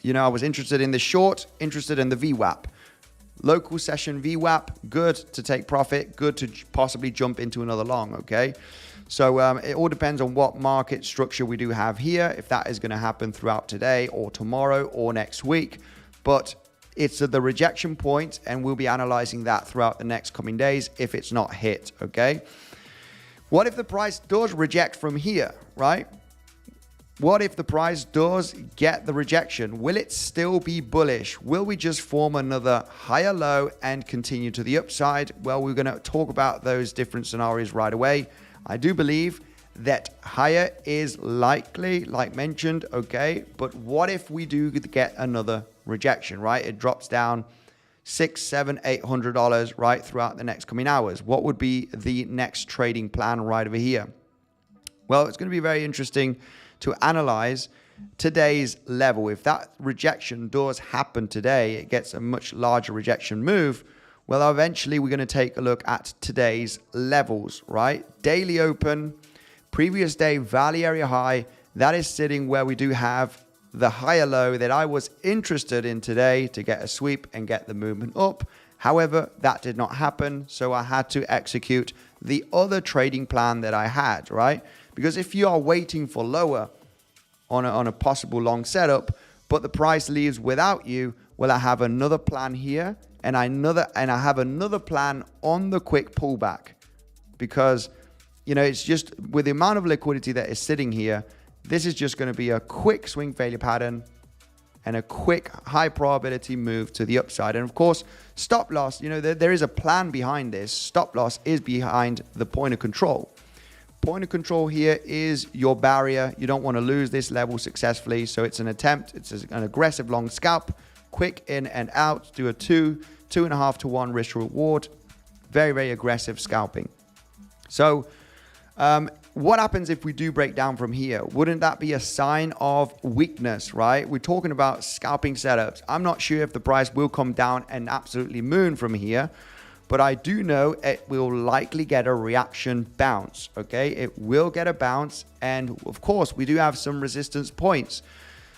you know, I was interested in the short, interested in the VWAP. Local session VWAP, good to take profit, good to possibly jump into another long, okay? So it all depends on what market structure we do have here, if that is going to happen throughout today or tomorrow or next week. But it's at the rejection point, and we'll be analyzing that throughout the next coming days if it's not hit, okay? What if the price does reject from here, right? What if the price does get the rejection? Will it still be bullish? Will we just form another higher low and continue to the upside? Well, we're going to talk about those different scenarios right away. I do believe that higher is likely, like mentioned, okay? But what if we do get another rejection, right? It drops down $600, $700, $800, right, throughout the next coming hours. What would be the next trading plan right over here? Well, it's going to be very interesting to analyze today's level. If that rejection does happen today, it gets a much larger rejection move. Well, eventually we're going to take a look at today's levels, right? Daily open, previous day value area high, that is sitting where we do have the higher low that I was interested in today to get a sweep and get the movement up. However, that did not happen, so I had to execute the other trading plan that I had, right? Because if you are waiting for lower on a possible long setup, but the price leaves without you, well, I have another plan here, and I have another plan on the quick pullback, because it's just with the amount of liquidity that is sitting here, this is just going to be a quick swing failure pattern and a quick high probability move to the upside. And of course, stop loss, there is a plan behind this. Stop loss is behind the point of control. Point of control here is your barrier. You don't want to lose this level successfully. So it's an attempt. It's an aggressive long scalp, quick in and out, do a 2.5 to 1 risk reward. Very, very aggressive scalping. So what happens if we do break down from here? Wouldn't that be a sign of weakness, right? We're talking about scalping setups. I'm not sure if the price will come down and absolutely moon from here, but I do know it will likely get a reaction bounce, okay? It will get a bounce, and of course, we do have some resistance points.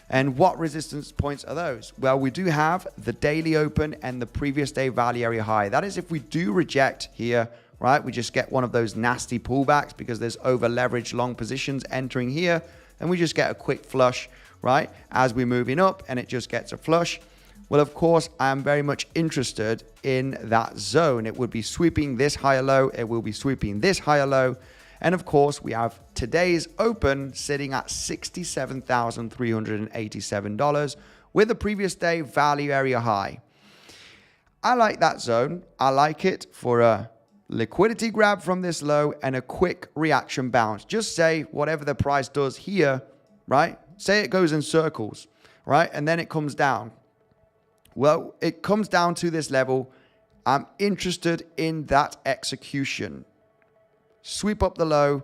And what resistance points are those? Well, we do have the daily open and the previous day value area high. That is if we do reject here, right? We just get one of those nasty pullbacks because there's over leveraged long positions entering here, and we just get a quick flush, right? As we're moving up, and it just gets a flush. Well, of course, I am very much interested in that zone. It would be sweeping this higher low. It will be sweeping this higher low. And of course, we have today's open sitting at $67,387 with the previous day value area high. I like that zone. I like it for a liquidity grab from this low and a quick reaction bounce. Just say whatever the price does here, right? Say it goes in circles, right? And then it comes down. Well, it comes down to this level. I'm interested in that execution. Sweep up the low.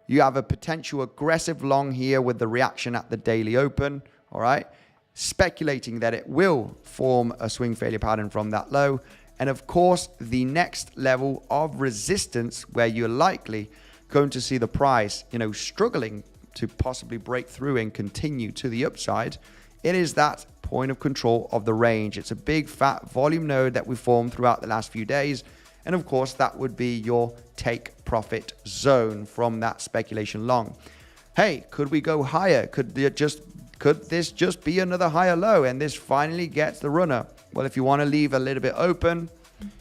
You have a potential aggressive long here with the reaction at the daily open, all right? Speculating that it will form a swing failure pattern from that low. And of course, the next level of resistance where you're likely going to see the price, struggling to possibly break through and continue to the upside. It is that point of control of the range. It's a big fat volume node that we formed throughout the last few days. And of course, that would be your take profit zone from that speculation long. Hey, could we go higher? Could this just be another higher low and this finally gets the runner? Well, if you want to leave a little bit open,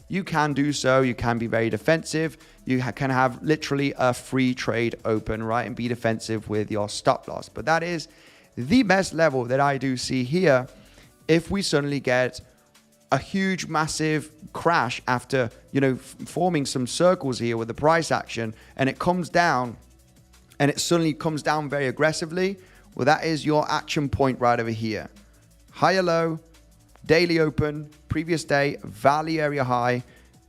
you can do so. You can be very defensive. You can have literally a free trade open, right? And be defensive with your stop loss. But that is the best level that I do see here. If we suddenly get a huge, massive crash after, forming some circles here with the price action, and it comes down and it suddenly comes down very aggressively. Well, that is your action point right over here. Higher low, daily open, previous day, value area high.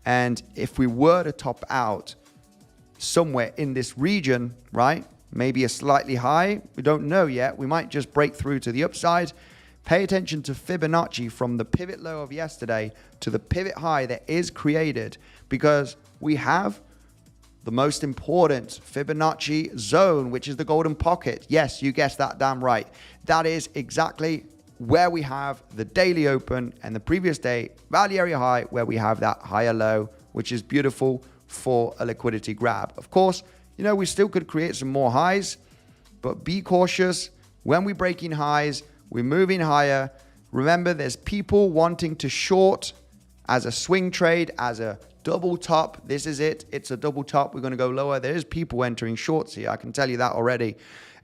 And if we were to top out somewhere in this region, right? Maybe a slightly high, we don't know yet. We might just break through to the upside. Pay attention to Fibonacci from the pivot low of yesterday to the pivot high that is created, because we have the most important Fibonacci zone, which is the golden pocket. Yes, you guessed that damn right. That is exactly where we have the daily open and the previous day value area high, where we have that higher low, which is beautiful for a liquidity grab. Of course, we still could create some more highs, but be cautious. When we break in highs, we're moving higher. Remember, there's people wanting to short as a swing trade, as a double top. This is it. It's a double top. We're going to go lower. There's people entering shorts here. I can tell you that already.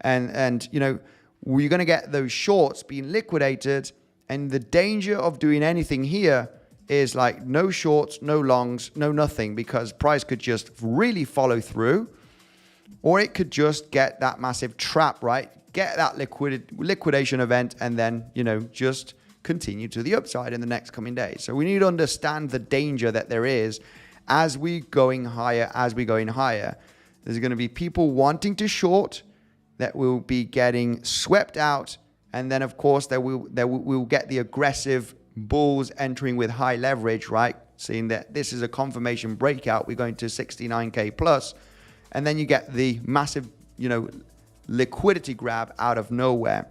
And we're going to get those shorts being liquidated. And the danger of doing anything here is like no shorts, no longs, no nothing, because price could just really follow through, or it could just get that massive trap, right? Get that liquidation event, and then, just continue to the upside in the next coming days. So we need to understand the danger that there is as we going higher, There's going to be people wanting to short that will be getting swept out. And then, of course, we'll get the aggressive bulls entering with high leverage, right? Seeing that this is a confirmation breakout. We're going to 69K plus. And then you get the massive, liquidity grab out of nowhere.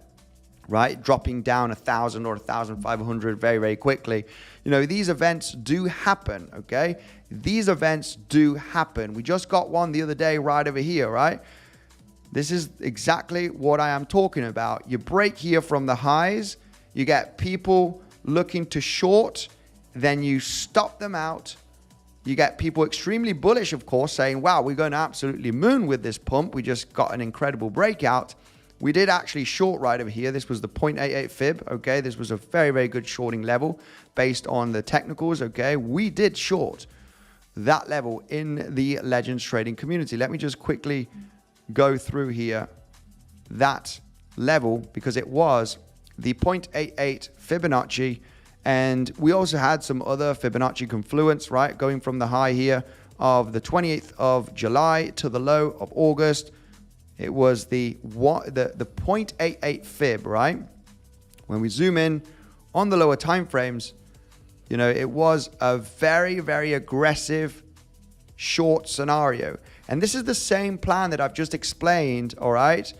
right? Dropping down 1,000 or 1,500 very, very quickly. You know, these events do happen, okay? These events do happen. We just got one the other day right over here, right? This is exactly what I am talking about. You break here from the highs, you get people looking to short, then you stop them out. You get people extremely bullish, of course, saying, wow, we're going to absolutely moon with this pump. We just got an incredible breakout. We did actually short right over here. This was the 0.88 fib, okay? This was a very, very good shorting level based on the technicals, okay? We did short that level in the Legends trading community. Let me just quickly go through here that level because it was the 0.88 Fibonacci. And we also had some other Fibonacci confluence, right? Going from the high here of the 28th of July to the low of August. It was the 0.88 fib, right? When we zoom in on the lower time frames, you know, it was a very, very aggressive short scenario. And this is the same plan that I've just explained, all right?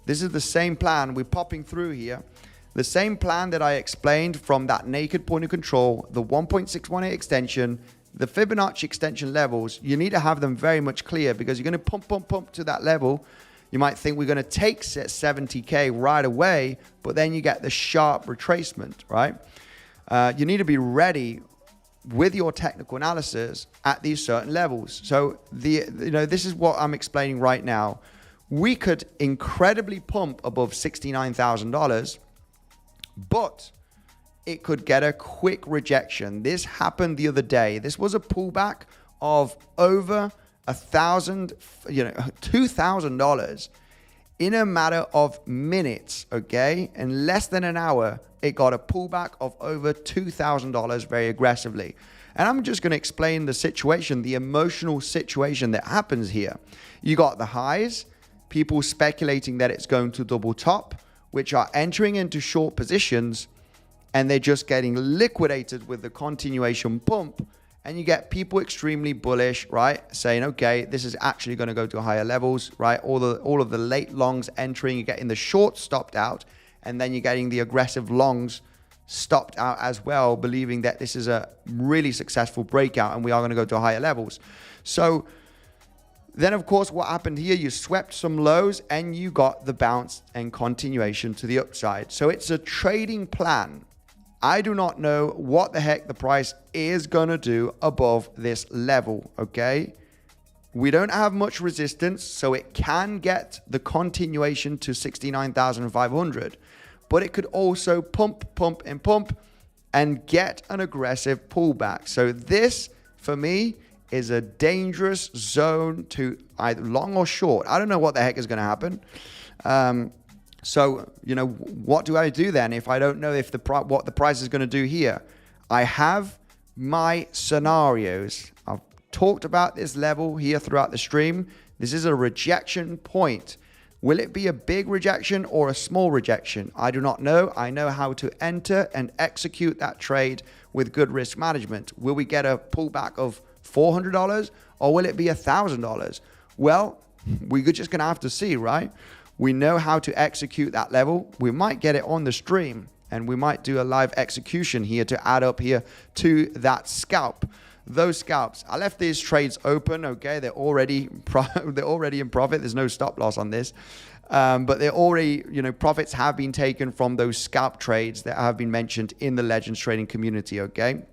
This is the same plan. We're popping through here. The same plan that I explained from that naked point of control, the 1.618 extension, the Fibonacci extension levels, you need to have them very much clear because you're going to pump to that level. You might think we're going to take 70K right away, but then you get the sharp retracement, right? You need to be ready with your technical analysis at these certain levels. So this is what I'm explaining right now. We could incredibly pump above $69,000, but it could get a quick rejection. This happened the other day. This was a pullback of over $2,000 in a matter of minutes, okay? In less than an hour, it got a pullback of over $2,000 very aggressively. And I'm just going to explain the situation, the emotional situation that happens here. You got the highs, people speculating that it's going to double top, which are entering into short positions, and they're just getting liquidated with the continuation pump. And you get people extremely bullish, right? Saying, okay, this is actually going to go to higher levels, right? All of the late longs entering, you're getting the short stopped out, and then you're getting the aggressive longs stopped out as well, believing that this is a really successful breakout and we are going to go to higher levels. So then, of course, what happened here, you swept some lows and you got the bounce and continuation to the upside. So it's a trading plan. I do not know what the heck the price is going to do above this level, okay? We don't have much resistance, so it can get the continuation to 69,500, but it could also pump and get an aggressive pullback. So this, for me, is a dangerous zone to either long or short. I don't know what the heck is going to happen. So, you know, what do I do then if I don't know if what the price is going to do here? I have my scenarios. I've talked about this level here throughout the stream. This is a rejection point. Will it be a big rejection or a small rejection? I do not know. I know how to enter and execute that trade with good risk management. Will we get a pullback of $400 or will it be $1,000? Well, we're just going to have to see, right? We know how to execute that level. We might get it on the stream and we might do a live execution here to add up here to that scalp. Those scalps, I left these trades open, okay? They're already in profit. There's no stop loss on this. But they're already, you know, profits have been taken from those scalp trades that have been mentioned in the Legends trading community, okay?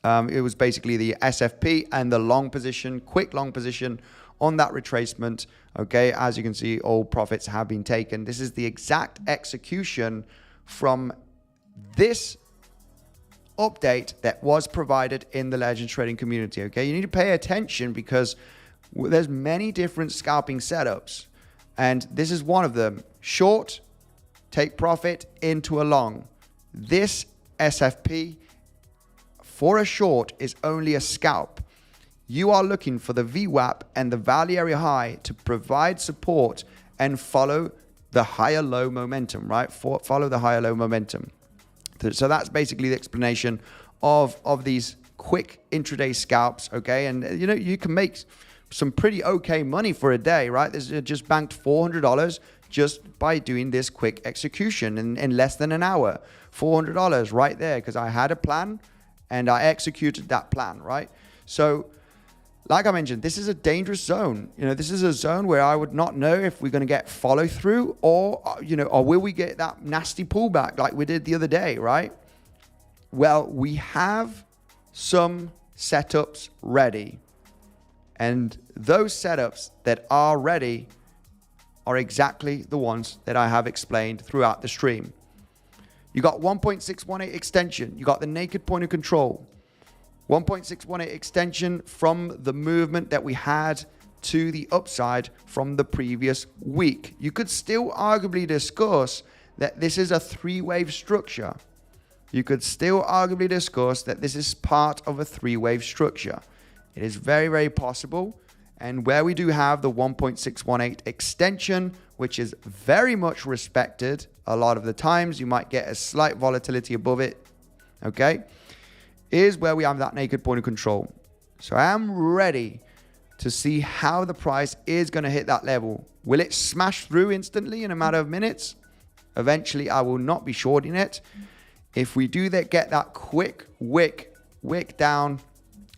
It was basically the SFP and the long position, quick long position on that retracement, okay? As you can see, all profits have been taken. This is the exact execution from this update that was provided in the Legends trading community, okay? You need to pay attention because there's many different scalping setups, and this is one of them. Short, take profit into a long. This SFP for a short is only a scalp. You are looking for the VWAP and the value area high to provide support and follow the higher low momentum, right? Follow the higher low momentum. So that's basically the explanation of these quick intraday scalps, okay? And you can make some pretty okay money for a day, right? This just banked $400 just by doing this quick execution in less than an hour. $400 right there, because I had a plan and I executed that plan, right? So like I mentioned, this is a dangerous zone. This is a zone where I would not know if we're going to get follow through or will we get that nasty pullback like we did the other day, right? Well, we have some setups ready. And those setups that are ready are exactly the ones that I have explained throughout the stream. You got 1.618 extension. You got the naked point of control. 1.618 extension from the movement that we had to the upside from the previous week. You could still arguably discuss that this is a three-wave structure. You could still arguably discuss that this is part of a three-wave structure. It is very, very possible. And where we do have the 1.618 extension, which is very much respected, a lot of the times you might get a slight volatility above it, okay, is where we have that naked point of control. So I am ready to see how the price is going to hit that level. Will it smash through instantly in a matter of minutes? Eventually, I will not be shorting it. If we do get that quick wick down,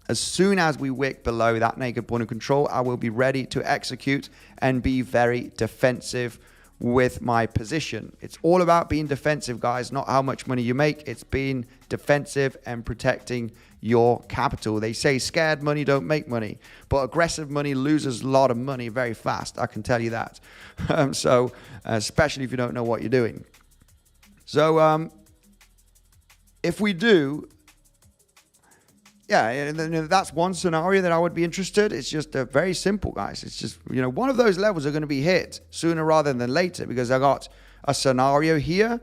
as soon as we wick below that naked point of control, I will be ready to execute and be very defensive with my position. It's all about being defensive, guys, not how much money you make. It's being defensive and protecting your capital. They say scared money don't make money, but aggressive money loses a lot of money very fast. I can tell you that. So especially if you don't know what you're doing. So if we do, yeah, that's one scenario that I would be interested. It's just very simple, guys. It's just, one of those levels are going to be hit sooner rather than later, because I got a scenario here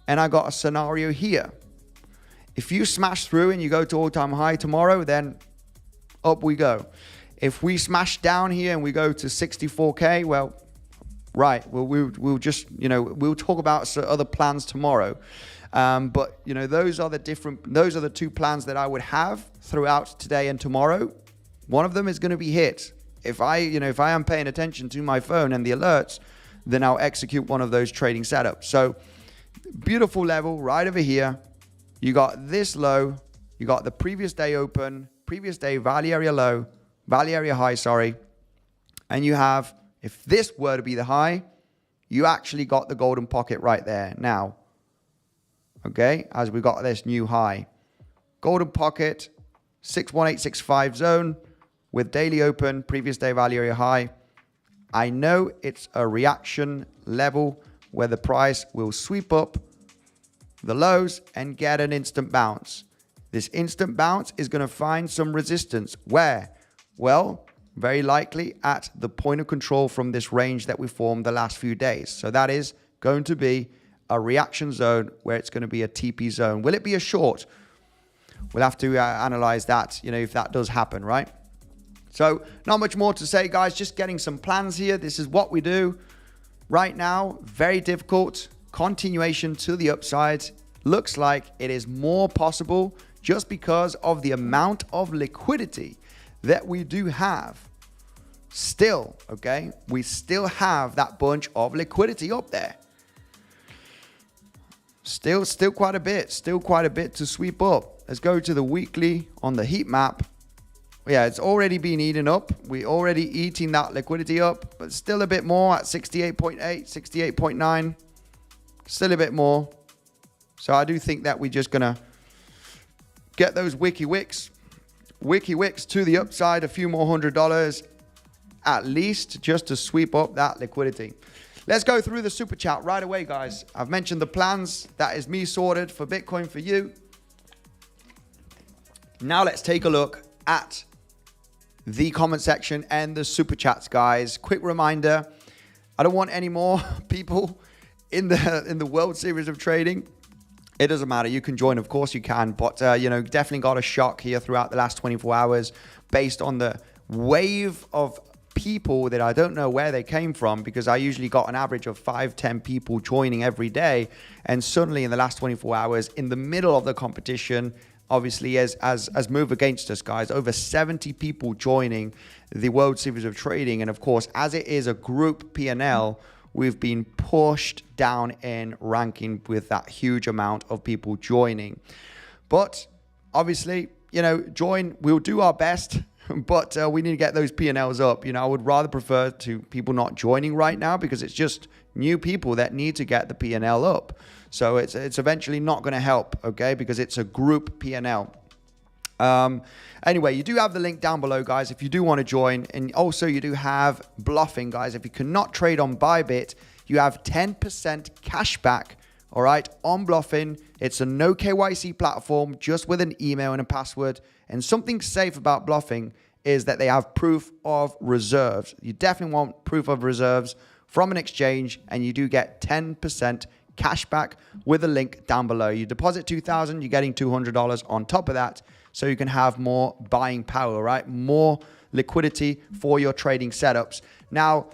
and I got a scenario here. If you smash through and you go to all-time high tomorrow, then up we go. If we smash down here and we go to 64K, well, right, we'll just, we'll talk about other plans tomorrow. But those are the two plans that I would have throughout today and tomorrow. One of them is going to be hit. If I am paying attention to my phone and the alerts, then I'll execute one of those trading setups. So beautiful level right over here. You got this low, you got the previous day open, previous day value area low, value area high, sorry. And you have, if this were to be the high, you actually got the golden pocket right there now. Okay, as we got this new high. Golden pocket, 61865 zone with daily open, previous day value area high. I know it's a reaction level where the price will sweep up the lows and get an instant bounce. This instant bounce is going to find some resistance. Where? Well, very likely at the point of control from this range that we formed the last few days. So that is going to be a reaction zone where it's going to be a TP zone. Will it be a short? We'll have to analyze that, if that does happen, right? So not much more to say, guys, just getting some plans here. This is what we do right now. Very difficult. Continuation to the upside. Looks like it is more possible just because of the amount of liquidity that we do have. Still, okay? We still have that bunch of liquidity up there. Still quite a bit to sweep up. Let's go to the weekly on the heat map. Yeah, it's already been eaten up. We're already eating that liquidity up, but still a bit more at 68.8, 68.9. Still a bit more. So I do think that we're just going to get those wiki wicks to the upside, a few more $100 at least, just to sweep up that liquidity. Let's go through the super chat right away, guys. I've mentioned the plans. That is me sorted for Bitcoin for you. Now let's take a look at the comment section and the super chats, guys. Quick reminder, I don't want any more people in the World Series of Trading. It doesn't matter. You can join, of course you can, but definitely got a shock here throughout the last 24 hours based on the wave of people that I don't know where they came from, because I usually got an average of 5-10 people joining every day, and suddenly in the last 24 hours in the middle of the competition, obviously as move against us, guys, over 70 people joining the World Series of Trading. And of course, as it is a group P&L, we've been pushed down in ranking with that huge amount of people joining. But obviously, join, we'll do our best, but we need to get those P&Ls up. I would rather prefer to people not joining right now because it's just new people that need to get the P&L up. So it's eventually not going to help, okay, because it's a group P&L. Anyway, you do have the link down below, guys, if you do want to join. And also you do have bluffing, guys. If you cannot trade on Bybit, you have 10% cash back, all right, on bluffing. It's a no KYC platform, just with an email and a password. And something safe about bluffing is that they have proof of reserves. You definitely want proof of reserves from an exchange, and you do get 10% cash back with a link down below. You deposit $2,000, you're getting $200 on top of that, so you can have more buying power, right? More liquidity for your trading setups. Now,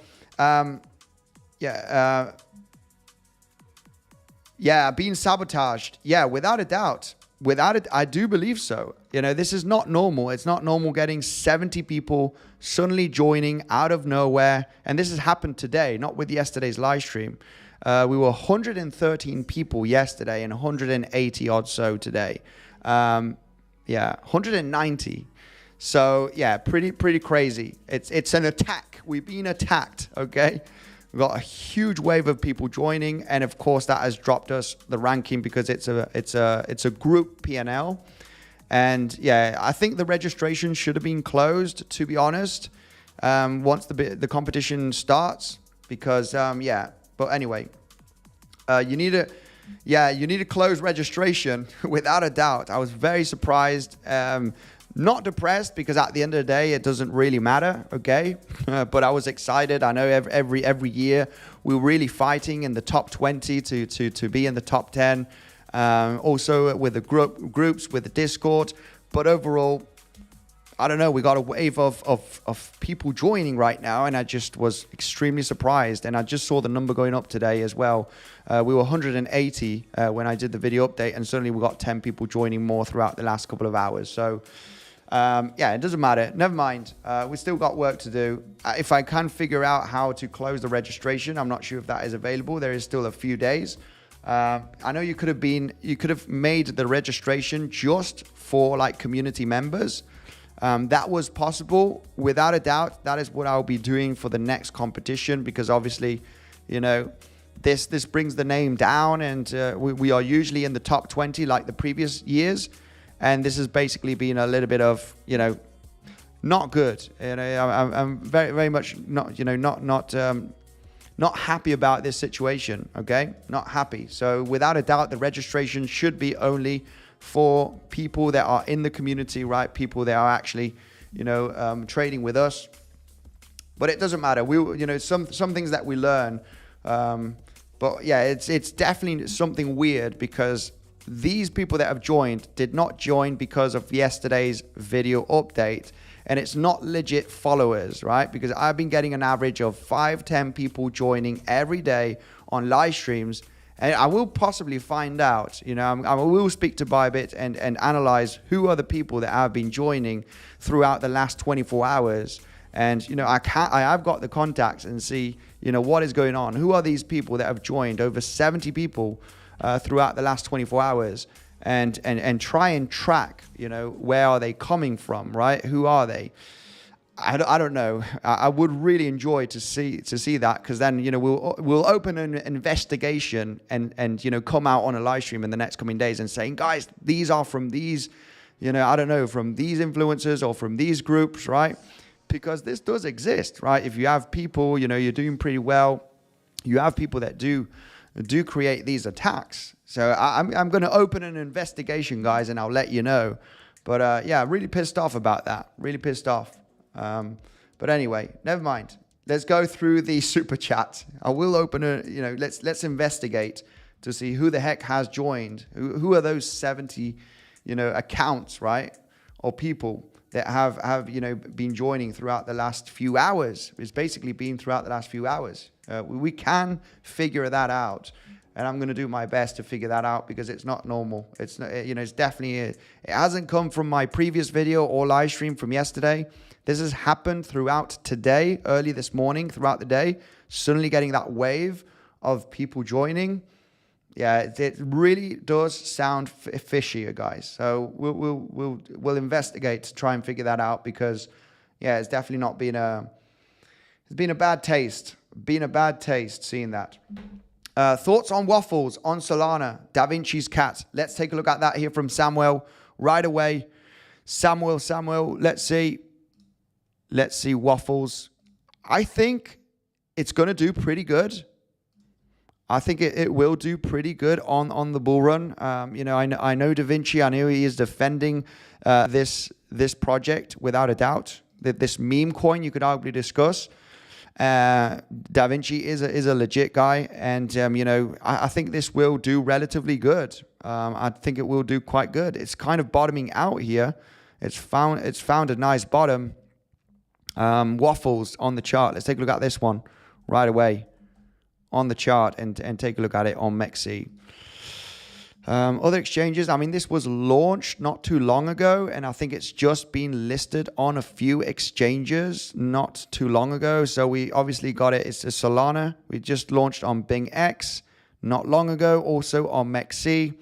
being sabotaged. Yeah, without a doubt. I do believe so. This is not normal. It's not normal getting 70 people suddenly joining out of nowhere. And this has happened today, not with yesterday's live stream. We were 113 people yesterday and 180 odd so today. 190. So yeah, pretty crazy. It's an attack. We've been attacked, okay? We've got a huge wave of people joining, and of course that has dropped us the ranking because it's a group P&L. And yeah, I think the registration should have been closed, to be honest, once the competition starts, because but anyway, you need to close registration without a doubt. I was very surprised. Not depressed, because at the end of the day, it doesn't really matter, okay? But I was excited. I know every year we're really fighting in the top 20 to be in the top 10. Also with the groups, with the Discord. But overall, I don't know, we got a wave of people joining right now, and I just was extremely surprised. And I just saw the number going up today as well. We were 180 when I did the video update, and suddenly we got 10 people joining more throughout the last couple of hours. So it doesn't matter. Never mind. We still got work to do. If I can figure out how to close the registration, I'm not sure if that is available. There is still a few days. I know you could have made the registration just for like community members. That was possible. Without a doubt, that is what I'll be doing for the next competition, because obviously, this brings the name down, and we are usually in the top 20 like the previous years. And this has basically been a little bit of, not good. I'm very much not happy about this situation. Okay, not happy. So without a doubt, the registration should be only for people that are in the community, right? People that are actually, trading with us. But it doesn't matter. Some things that we learn. But yeah, it's definitely something weird, because these people that have joined did not join because of yesterday's video update, and it's not legit followers, right? Because I've been getting an average of 5-10 people joining every day on live streams, and I will possibly find out, I will speak to Bybit and analyze who are the people that have been joining throughout the last 24 hours. And, I've got the contacts and see, what is going on. Who are these people that have joined? Over 70 people throughout the last 24 hours, and try and track, where are they coming from, right? Who are they? I don't know. I would really enjoy to see that, because then, we'll open an investigation and come out on a live stream in the next coming days and saying, guys, these are from these, I don't know, from these influencers or from these groups, right? Because this does exist, right? If you have people, you're doing pretty well, you have people that do create these attacks. So I'm going to open an investigation, guys, and I'll let you know. But really pissed off about that. Really pissed off. But anyway, never mind. Let's go through the super chat. I will open let's investigate to see who the heck has joined. Who are those 70, accounts, right? Or people that have been joining throughout the last few hours. It's basically been throughout the last few hours. We can figure that out, and I'm going to do my best to figure that out, because it's not normal. It's not, it's definitely, it hasn't come from my previous video or live stream from yesterday. This has happened throughout today, early this morning, throughout the day, suddenly getting that wave of people joining. Yeah, it really does sound fishy, guys. So we'll investigate to try and figure that out, because yeah, it's definitely not been it's been a bad taste. Been a bad taste seeing that. Thoughts on waffles on Solana, 𝗬𝗫𝗍𝗫𝗏 cat. Let's take a look at that here from Samuel right away. Samuel, let's see waffles. I think it's going to do pretty good. I think it will do pretty good on the bull run. You know, I know 𝗬𝗫𝗍𝗫𝗏. I know he is defending this project without a doubt. This meme coin you could arguably discuss. 𝗬𝗫𝗍𝗫𝗏 is a legit guy, and you know, I think this will do relatively good. I think it will do quite good. It's kind of bottoming out here. It's found a nice bottom. Waffles on the chart. Let's take a look at this one right away on the chart and take a look at it on 𝗬𝗫𝗍𝗫𝗏. Other exchanges, I mean, this was launched not too long ago, and I think it's just been listed on a few exchanges not too long ago. So we obviously got it. It's a Solana. We just launched on BingX not long ago, also on 𝗬𝗫𝗍𝗫𝗏.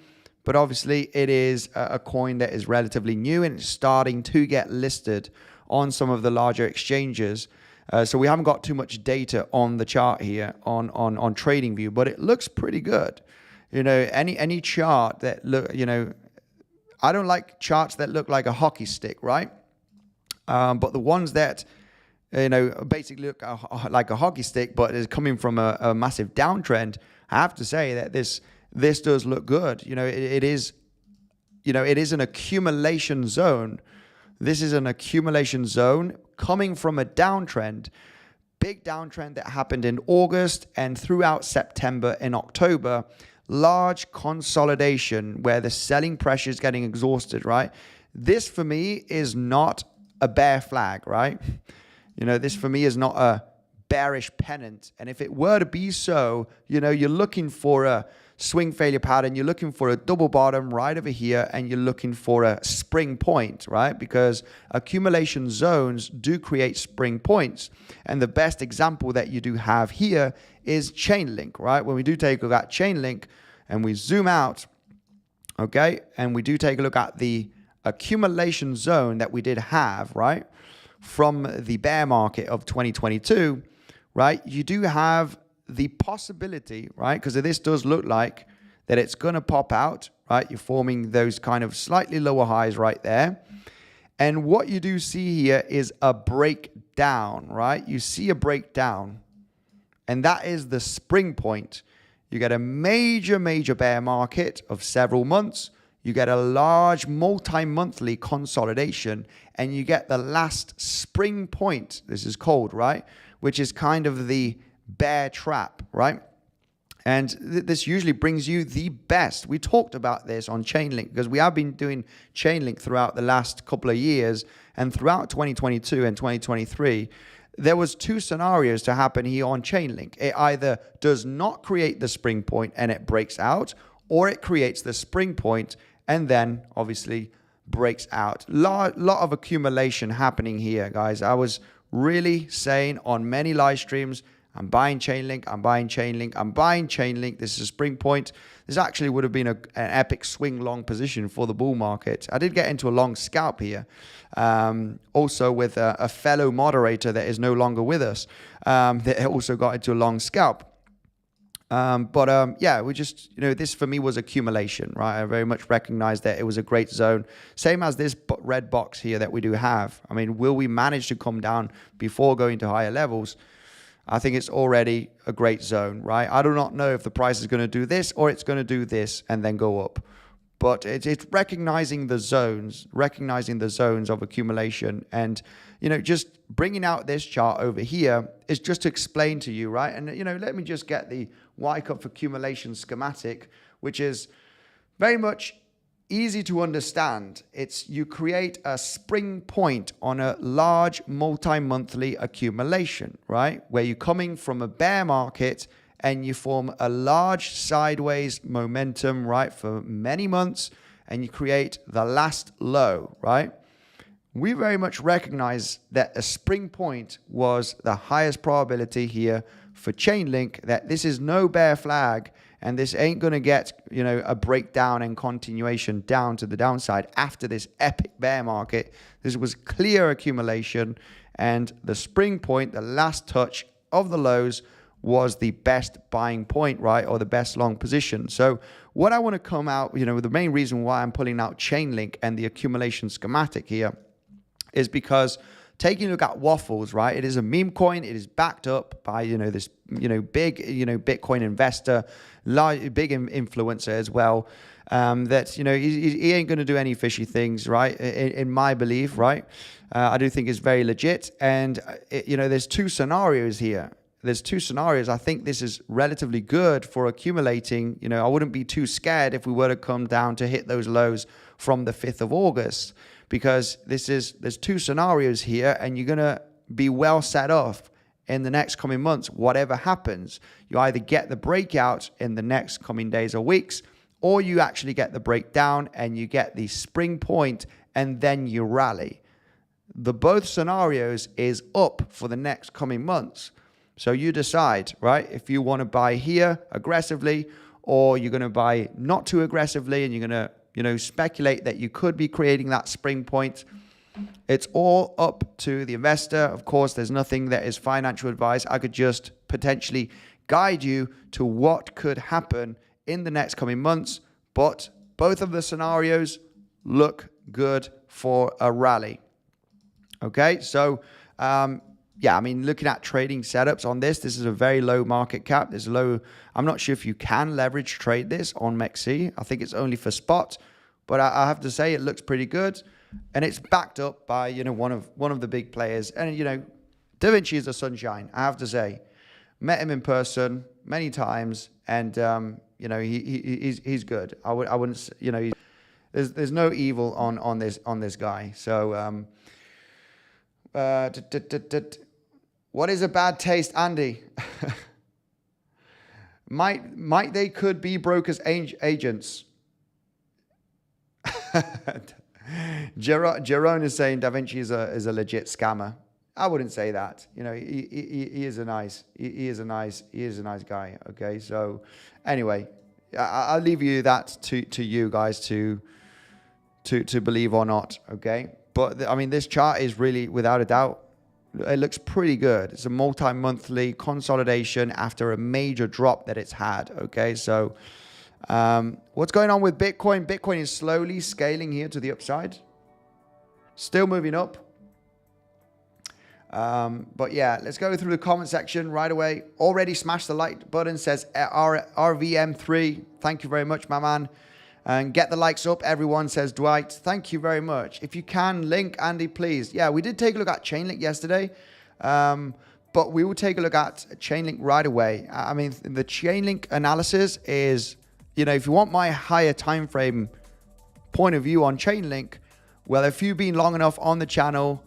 But obviously it is a coin that is relatively new, and it's starting to get listed on some of the larger exchanges. So we haven't got too much data on the chart here on Tradingview, but it looks pretty good. You know, any chart that look, you know, I don't like charts that look like a hockey stick, right? But the ones that, you know, basically look like a hockey stick, but is coming from a massive downtrend, I have to say that this does look good. You know, it is an accumulation zone. This is an accumulation zone coming from a downtrend, big downtrend that happened in August and throughout September and October. Large consolidation where the selling pressure is getting exhausted, right? This for me is not a bear flag, right? You know, this for me is not a bearish pennant. And if it were to be so, you know, you're looking for a swing failure pattern, you're looking for a double bottom right over here, and you're looking for a spring point, right? Because accumulation zones do create spring points. And the best example that you do have here is Chainlink, right? When we do take a look at Chainlink and we zoom out, okay, and we do take a look at the accumulation zone that we did have, right, from the bear market of 2022, right, you do have the possibility, right, because this does look like that it's going to pop out, right? You're forming those kind of slightly lower highs right there. And what you do see here is a breakdown, right? You see a breakdown, and that is the spring point. You get a major bear market of several months. You get a large multi-monthly consolidation, and you get the last spring point. This is called, right? Which is kind of the bear trap, right? And this usually brings you the best. We talked about this on Chainlink because we have been doing Chainlink throughout the last couple of years, and throughout 2022 and 2023, there was two scenarios to happen here on Chainlink. It either does not create the spring point and it breaks out, or it creates the spring point and then obviously breaks out. Lot of accumulation happening here, guys. I was really saying on many live streams, I'm buying Chainlink, I'm buying Chainlink, I'm buying Chainlink. This is a spring point. This actually would have been an epic swing long position for the bull market. I did get into a long scalp here, also with a fellow moderator that is no longer with us, that also got into a long scalp. Yeah, we just, you know, this for me was accumulation, right? I very much recognized that it was a great zone. Same as this red box here that we do have. I mean, will we manage to come down before going to higher levels? I think it's already a great zone, right? I do not know if the price is going to do this or it's going to do this and then go up. But it's recognizing the zones of accumulation. And, you know, just bringing out this chart over here is just to explain to you, right? And, you know, let me just get the 𝗖𝗏𝗃 accumulation schematic, which is very much easy to understand. It's you create a spring point on a large multi-monthly accumulation, right? Where you're coming from a bear market and you form a large sideways momentum, right, for many months, and you create the last low, right? we very much recognize that a spring point was the highest probability here for Chainlink, that this is no bear flag and this ain't going to get, you know, a breakdown and continuation down to the downside after this epic bear market. This was clear accumulation, and the spring point, the last touch of the lows, was the best buying point, right? Or the best long position. So what I want to come out, you know, the main reason why I'm pulling out Chainlink and the accumulation schematic here is because taking a look at Waffles, right? It is a meme coin. It is backed up by, you know, this, you know, big, you know, Bitcoin investor, big influencer as well. That, you know, he ain't going to do any fishy things, right? In my belief, right? I do think it's very legit. And, you know, there's two scenarios here. There's two scenarios. I think this is relatively good for accumulating. You know, I wouldn't be too scared if we were to come down to hit those lows from the 5th of August, because there's two scenarios here, and you're going to be well set off in the next coming months. Whatever happens, you either get the breakout in the next coming days or weeks, or you actually get the breakdown and you get the spring point and then you rally. The both scenarios is up for the next coming months. So you decide, right? If you want to buy here aggressively, or you're going to buy not too aggressively and you're going to, you know, speculate that you could be creating that spring point. It's all up to the investor. Of course, there's nothing that is financial advice. I could just potentially guide you to what could happen in the next coming months, but both of the scenarios look good for a rally. Okay, so yeah, I mean, looking at trading setups on this is a very low market cap. There's low. I'm not sure if you can leverage trade this on 𝗖𝗄𝐻𝐶. I think it's only for spot, but I have to say it looks pretty good, and it's backed up by, you know, one of the big players. And, you know, 𝗬𝗫𝐺 is a sunshine. I have to say, met him in person many times, and you know, he's good. I wouldn't, you know, there's no evil on this guy. So what is a bad taste, Andy? might they could be brokers agents? Jerome is saying 𝗬𝗫𝐺 is a legit scammer. I wouldn't say that. You know, he is a nice guy. Okay, so anyway, I'll leave you that to you guys to believe or not. Okay, but I mean, this chart is really, without a doubt, it looks pretty good. It's a multi-monthly consolidation after a major drop that it's had. Okay, so what's going on with Bitcoin? Bitcoin is slowly scaling here to the upside, still moving up. But yeah, let's go through the comment section right away. Already smashed the like button, says RVM3. Thank you very much, my man. And get the likes up, everyone, says Dwight. Thank you very much. If you can, link Andy, please. Yeah, we did take a look at Chainlink yesterday, but we will take a look at Chainlink right away. I mean, the Chainlink analysis is, you know, if you want my higher time frame point of view on Chainlink, well, if you've been long enough on the channel,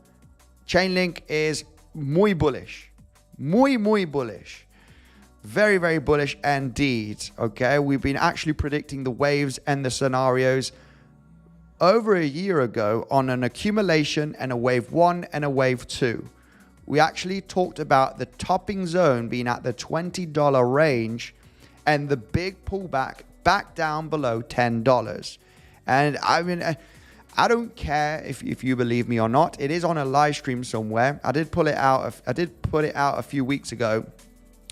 Chainlink is muy bullish. Muy bullish. Very, very bullish indeed. Okay, we've been actually predicting the waves and the scenarios over a year ago on an accumulation and a wave 1 and a wave 2. We actually talked about the topping zone being at the $20 range and the big pullback back down below $10. And I mean, I don't care if you believe me or not. It is on a live stream somewhere. I did put it out a few weeks ago,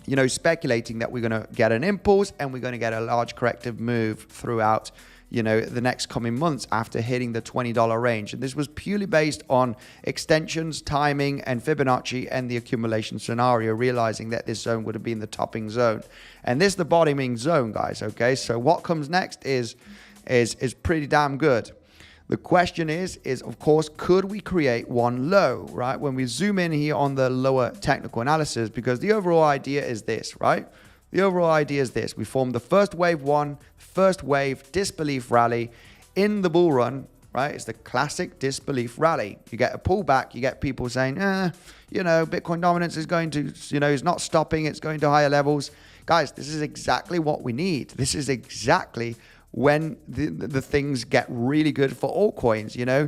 you know, speculating that we're going to get an impulse and we're going to get a large corrective move throughout, you know, the next coming months after hitting the $20 range. And this was purely based on extensions, timing, and Fibonacci and the accumulation scenario, realizing that this zone would have been the topping zone. And this is the bottoming zone, guys. Okay, so what comes next is pretty damn good. The question is of course, could we create one low, right? When we zoom in here on the lower technical analysis, because the overall idea is this, right? The overall idea is this. We formed the first wave 1, first wave disbelief rally in the bull run, right? It's the classic disbelief rally. You get a pullback, you get people saying, you know, Bitcoin dominance is going to, you know, it's not stopping, it's going to higher levels. Guys, this is exactly what we need. This is exactly when the things get really good for altcoins, you know.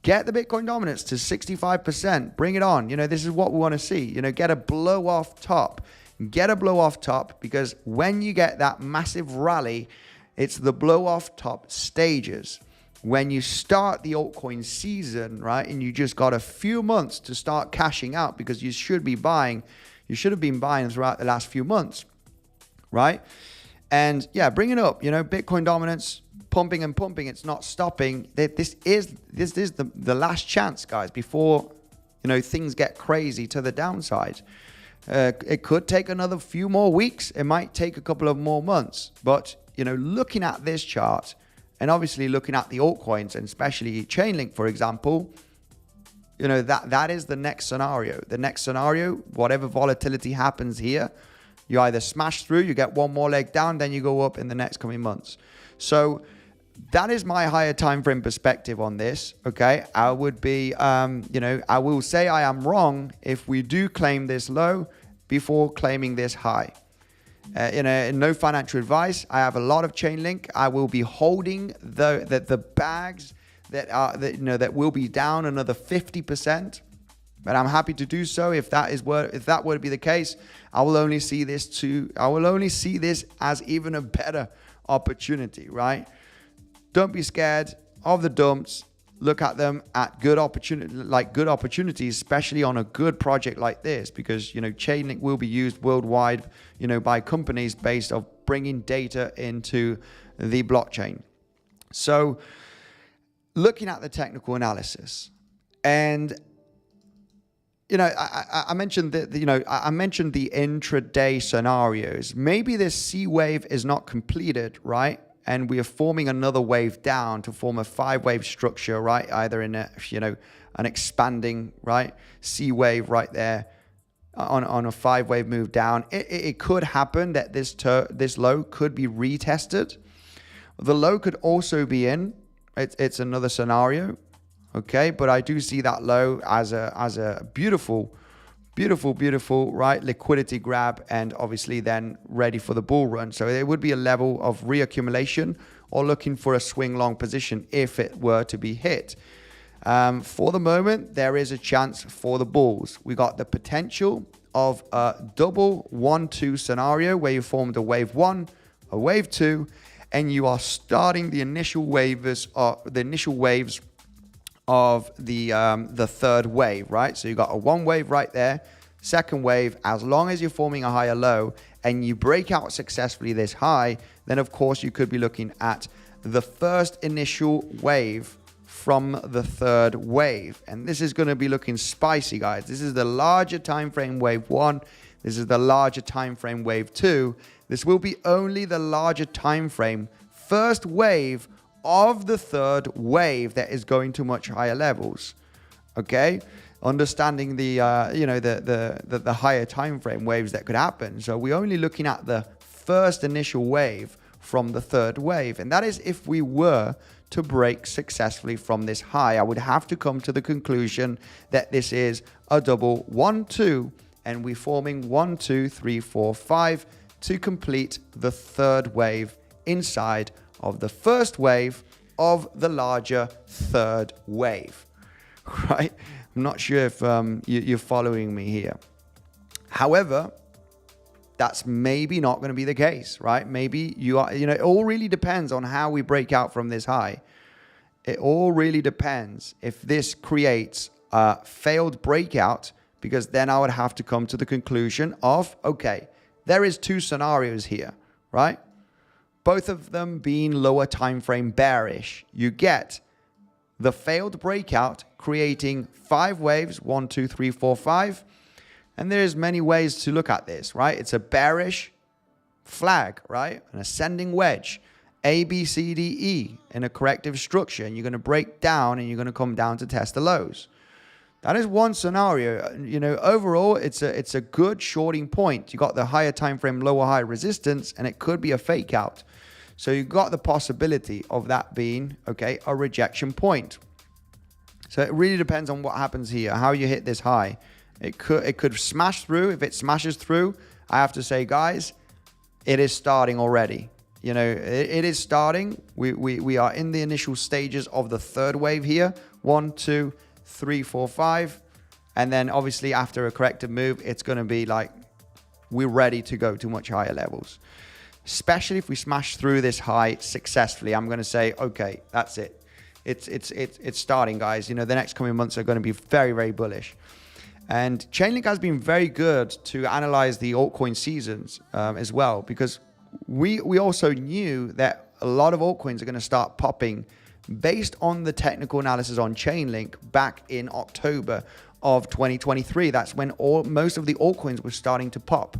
get the Bitcoin dominance to 65%. Bring it on. This is what we want to see. Get a blow off top. Get a blow off top, because when you get that massive rally, it's the blow off top stages. When you start the altcoin season, right, and you just got a few months to start cashing out, because you should have been buying throughout the last few months, right? And yeah, bring it up. Bitcoin dominance, pumping and pumping. It's not stopping. This is the last chance, guys, before things get crazy to the downside. It could take another few more weeks. It might take a couple of more months. But looking at this chart, and obviously looking at the altcoins, and especially Chainlink, for example, that is the next scenario. The next scenario, whatever volatility happens here, you either smash through, you get one more leg down, then you go up in the next coming months. So that is my higher time frame perspective on this. Okay, I would be, I will say I am wrong if we do claim this low before claiming this high. No financial advice. I have a lot of Chainlink. I will be holding the bags that will be down another 50%. But I'm happy to do so if that were to be the case. I will only see this as even a better opportunity, right? Don't be scared of the dumps. Look at them at good opportunities, especially on a good project like this, because Chainlink will be used worldwide, by companies based on bringing data into the blockchain. So, looking at the technical analysis, and I mentioned I mentioned the intraday scenarios. Maybe this C wave is not completed, right? And we are forming another wave down to form a 5-wave structure, right? Either in an expanding, right, C wave right there on a 5-wave move down. It could happen that this low could be retested. The low could also be in. It's another scenario, okay? But I do see that low as a beautiful, right, liquidity grab, and obviously then ready for the bull run. So it would be a level of reaccumulation or looking for a swing long position if it were to be hit. For the moment, there is a chance for the bulls. We got the potential of a double 1-2 scenario where you formed a wave 1, a wave 2, and you are starting the initial waves of the third wave, right? So you got a 1 wave right there, second wave. As long as you're forming a higher low and you break out successfully this high, then of course you could be looking at the first initial wave from the third wave. And this is going to be looking spicy, guys. This is the larger time frame wave 1. This is the larger time frame wave 2. This will be only the larger time frame first wave of the third wave that is going to much higher levels. Okay, understanding the the higher time frame waves that could happen. So we're only looking at the first initial wave from the third wave, and that is if we were to break successfully from this high. I would have to come to the conclusion that this is a double 1-2, and we're forming 1, 2, 3, 4, 5 to complete the third wave inside of the first wave of the larger third wave, right? I'm not sure if you're following me here. However, that's maybe not going to be the case, right? Maybe you are, it all really depends on how we break out from this high. It all really depends if this creates a failed breakout, because then I would have to come to the conclusion of, okay, there is 2 scenarios here, right? Both of them being lower time frame bearish. You get the failed breakout creating 5 waves, 1, 2, 3, 4, 5. And there's many ways to look at this, right? It's a bearish flag, right? An ascending wedge, A, B, C, D, E in a corrective structure. And you're going to break down and you're going to come down to test the lows. That is one scenario. Overall, it's a good shorting point. You got the higher time frame, lower high resistance, and it could be a fake out. So you got the possibility of that being, okay, a rejection point. So it really depends on what happens here, how you hit this high. It could smash through. If it smashes through, I have to say, guys, it is starting already. It is starting. We are in the initial stages of the third wave here. 1, 2, 3, 4, 5. And then obviously after a corrective move, it's going to be like, we're ready to go to much higher levels. Especially if we smash through this high successfully, I'm going to say, okay, that's it. It's starting, guys. You know, the next coming months are going to be very, very bullish. And Chainlink has been very good to analyze the altcoin seasons as well, because we also knew that a lot of altcoins are going to start popping based on the technical analysis on Chainlink back in October of 2023. That's when most of the altcoins were starting to pop.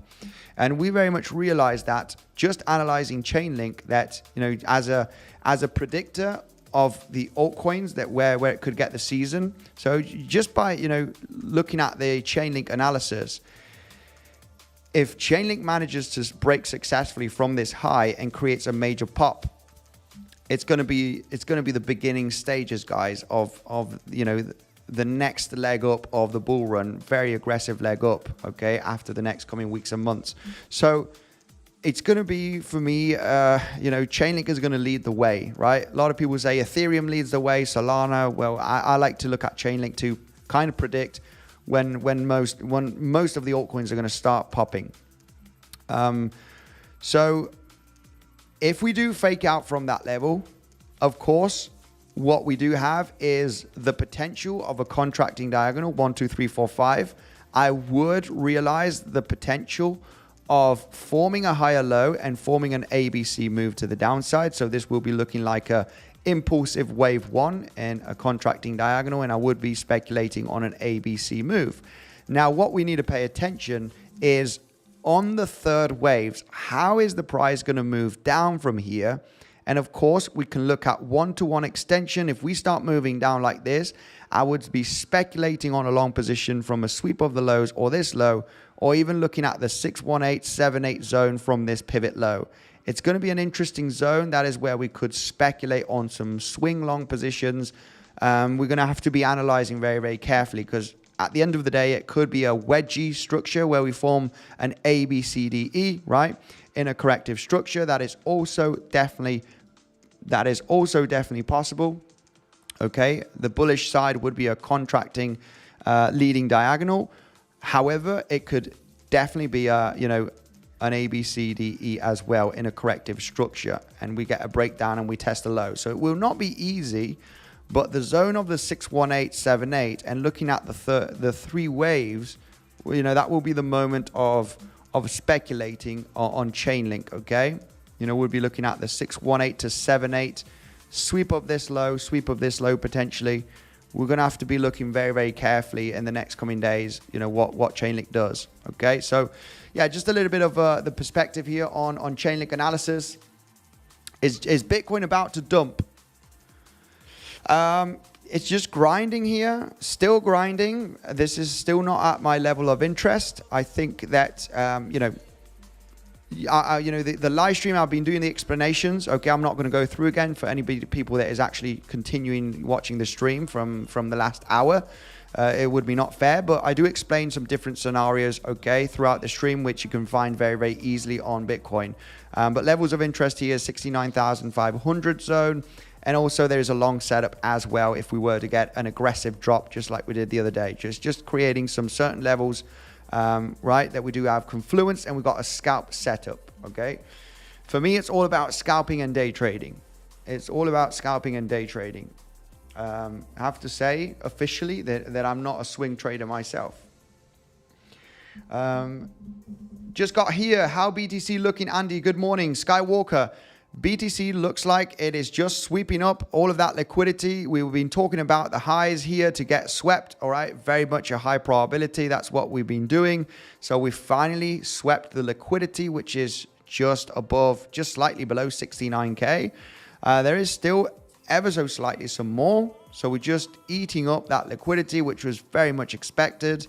And we very much realized that just analyzing Chainlink, that, you know, as a predictor of the altcoins, that where it could get the season. So just by, you know, looking at the Chainlink analysis, if Chainlink manages to break successfully from this high and creates a major pop, it's going to be the beginning stages, guys, of you know, the next leg up of the bull run, very aggressive leg up, okay, after the next coming weeks and months. So it's going to be, for me, you know, Chainlink is going to lead the way, right? A lot of people say Ethereum leads the way, Solana. Well, I like to look at Chainlink to kind of predict when most of the altcoins are going to start popping. So if we do fake out from that level, of course, what we do have is the potential of a contracting diagonal, 1, 2, 3, 4, 5. I would realize the potential of forming a higher low and forming an ABC move to the downside. So this will be looking like a impulsive wave 1 and a contracting diagonal, and I would be speculating on an ABC move. Now, what we need to pay attention is on the third waves, how is the price going to move down from here? And of course, we can look at one-to-one extension. If we start moving down like this, I would be speculating on a long position from a sweep of the lows or this low, or even looking at the 61878 zone from this pivot low. It's going to be an interesting zone. That is where we could speculate on some swing long positions. We're going to have to be analyzing very, very carefully, because at the end of the day, it could be a wedgie structure where we form an A, B, C, D, E, right? In a corrective structure. That is also definitely possible. Okay, the bullish side would be a contracting leading diagonal. However, it could definitely be a, you know, an A, B, C, D, E as well in a corrective structure, and we get a breakdown and we test a low. So it will not be easy, but the zone of the 61878 and looking at the three waves, you know, that will be the moment of speculating on Chainlink. Okay, you know, we'll be looking at the 618 to 78 sweep of this low potentially. We're going to have to be looking very, very carefully in the next coming days, you know, what Chainlink does. Okay, so yeah, just a little bit of the perspective here on Chainlink analysis. Is Bitcoin about to dump? It's just grinding here, still grinding. This is still not at my level of interest. I think that, you know, the live stream, I've been doing the explanations. Okay, I'm not going to go through again for any people that is actually continuing watching the stream from the last hour. It would be not fair, but I do explain some different scenarios, okay, throughout the stream, which you can find very, very easily on Bitcoin. But levels of interest here, 69,500 zone. And also there is a long setup as well if we were to get an aggressive drop, just like we did the other day. Just creating some certain levels, right, that we do have confluence, and we've got a scalp setup, okay? For me, it's all about scalping and day trading. It's all about scalping and day trading. I have to say officially that I'm not a swing trader myself. Just got here. How BTC looking, Andy? Good morning. Skywalker. BTC looks like it is just sweeping up all of that liquidity. We've been talking about the highs here to get swept. All right, very much a high probability. That's what we've been doing. So we finally swept the liquidity, which is just slightly below 69K. There is still ever so slightly some more. So we're just eating up that liquidity, which was very much expected.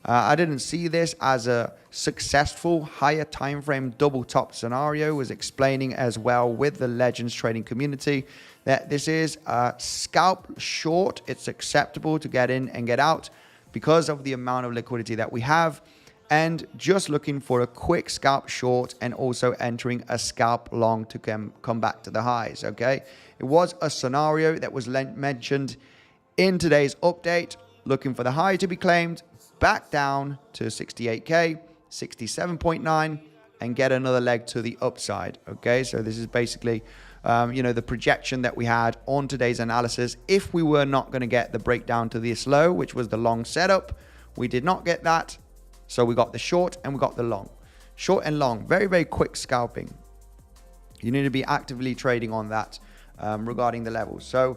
I didn't see this as a successful higher time frame double top scenario. Was explaining as well with the Legends trading community that this is a scalp short. It's acceptable to get in and get out because of the amount of liquidity that we have, and just looking for a quick scalp short and also entering a scalp long to come back to the highs. Okay, it was a scenario that was mentioned In today's update, looking for the high to be claimed, back down to 68K, 67.9, and get another leg to the upside. Okay, so this is basically, the projection that we had on today's analysis. If we were not going to get the breakdown to this low, which was the long setup, we did not get that. So we got the short and we got the long. Short and long, very, very quick scalping. You need to be actively trading on that regarding the levels. So